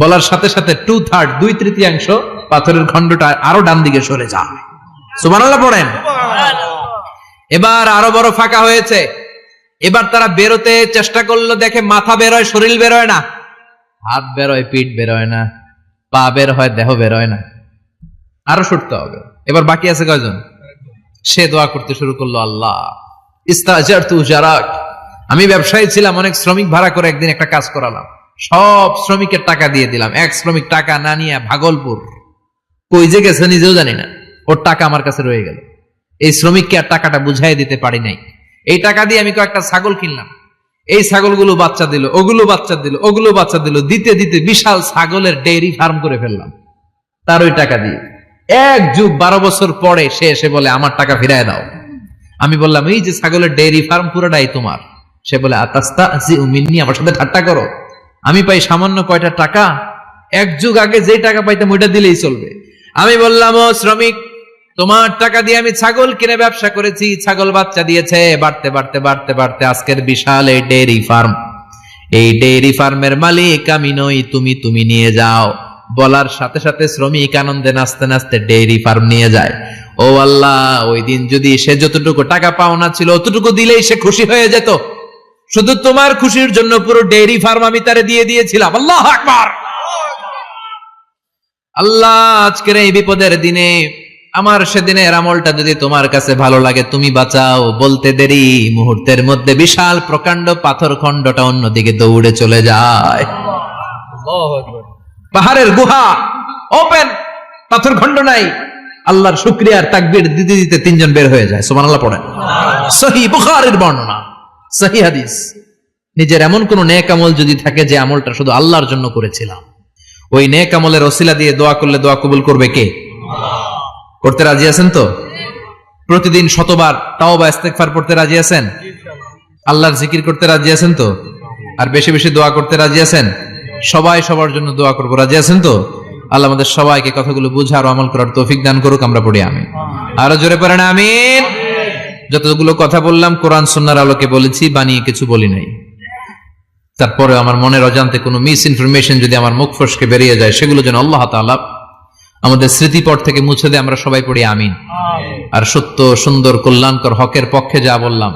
S1: বলার সাথে সাথে 2/3 2/3 পাথরের খণ্ডটা আরো ডান দিকে সরে যায়। সুবহানাল্লাহ পড়েন। এবার আরো বড় ফাঁকা হয়েছে। এবার তারা বেরোতে চেষ্টা করলো, দেখে মাথা বেরোয়, শরীর বেরোয় না, হাত বেরোয়, পিঠ বেরোয় না, পা বের হয়, দেহ বেরোয় না, আরো সরতে হবে। এবার বাকি আছে কয়জন? সে দোয়া করতে শুরু করলো, আল্লাহ ইস্তাজারতু জারাক, আমি ব্যবসায়ী ছিলাম, অনেক শ্রমিক ভাড়া করে একদিন একটা কাজ করালাম, সব শ্রমিকের টাকা দিয়ে দিলাম। এক শ্রমিক টাকা না নিয়ে ভাগলপুর কই যে গেছে নিজেও জানি না, ওর টাকা আমার কাছে রয়ে গেল। এই শ্রমিককে আর টাকাটা বুঝাই দিতে পারি নাই। এই টাকা দিয়ে আমি কয়েকটা ছাগল কিনলাম, এই ছাগলগুলো বাচ্চা দিল, ওগুলো বাচ্চা দিল, ওগুলো বাচ্চা দিল, দিতে দিতে বিশাল ছাগলের ডেইরি ফার্ম করে ফেললাম তার ওই টাকা দিয়ে। 1 যুগ 12 বছর পরে সে এসে বলে আমার টাকা ফিরায় দাও। আমি বললাম এই যে ছাগলের ডেইরি ফার্ম পুরোটাই তোমার। সে বলে আতাস্তাহজিউ মিন্নি, আমার সাথে ঠাট্টা করো? আমি পাই সামান্য কয়টা টাকা, 1 যুগ আগে যে টাকা পাইতাম ওইটা দিলেই চলবে। আমি বললাম ও শ্রমিক, তোমার টাকা দিয়ে আমি ছাগল কিনে ব্যবসা করেছি, ছাগল বাচ্চা দিয়েছে, বাড়তে বাড়তে বাড়তে বাড়তে আজকের বিশাল এই ডেইরি ফার্ম। এই ডেইরি ফার্মের মালিক আমি নই, তুমি নিয়ে যাও। বলার সাথে সাথে শ্রমিক আনন্দে নাচতে নাচতে ডেইরি ফার্ম নিয়ে যায়। ও আল্লাহ, ওই দিন যদি সে যতটুকু টাকা পাওনা ছিল অতটুকু দিলেই সে খুশি হয়ে যেত। শুধু তোমার খুশির জন্য পুরো ডেইরি ফার্ম আমি তারে দিয়ে দিয়েছিলাম। আল্লাহু আকবার। আল্লাহ, আজকের এই বিপদের দিনে আমার সেদিনের আমলটা যদি তোমার কাছে ভালো লাগে তুমি বাঁচাও। বলতে দেরি, মুহূর্তের মধ্যে বিশাল প্রকাণ্ড পাথর খণ্ডটা অন্যদিকে দৌড়ে চলে যায়। পাহাড়ের গুহা ওপেন, পাথর খণ্ড নাই। আল্লাহর শুকরিয়ার তাকবীর দিতে দিতে 3 জন বের হয়ে যায়। সুবহানাল্লাহ পড়েন। সহিহ বুখারীর বর্ণনা, সহিহ হাদিস। নিজের এমন কোন নেক আমল যদি থাকে যে আমলটা শুধু আল্লাহর জন্য করেছিলাম, ওই নেক আমলের ওসিলা দিয়ে দোয়া করলে দোয়া কবুল করবে কে? করতে রাজি আছেন তো? প্রতিদিন শতবার তাওবা ইস্তেগফার পড়তে রাজি আছেন? আল্লাহর জিকির করতে রাজি আছেন তো? আর বেশি বেশি দোয়া করতে রাজি আছেন? সবাই সবার জন্য দোয়া করবো, রাজি আছেন তো? আল্লাহ আমাদের সবাইকে কথাগুলো বুঝার ও আমল করার তৌফিক দান করুক। আমরা পড়ি আমিন। আরো জোরে পড়েন আমিন। যতগুলো কথা বললাম কোরআন সুন্নাহর আলোকে বলেছি, বানিয়ে কিছু বলি নাই। তারপরে আমার মনের অজান্তে কোনো মিস ইনফরমেশন যদি আমার মুখ ফসকে বেরিয়ে যায়, সেগুলো যেন আল্লাহ তাআলা আমাদের স্মৃতিপট থেকে মুছে দেয়। আমরা সবাই পড়ি আমিন। আর সত্য, সুন্দর, কল্যাণকর, হকের পক্ষে যা বললাম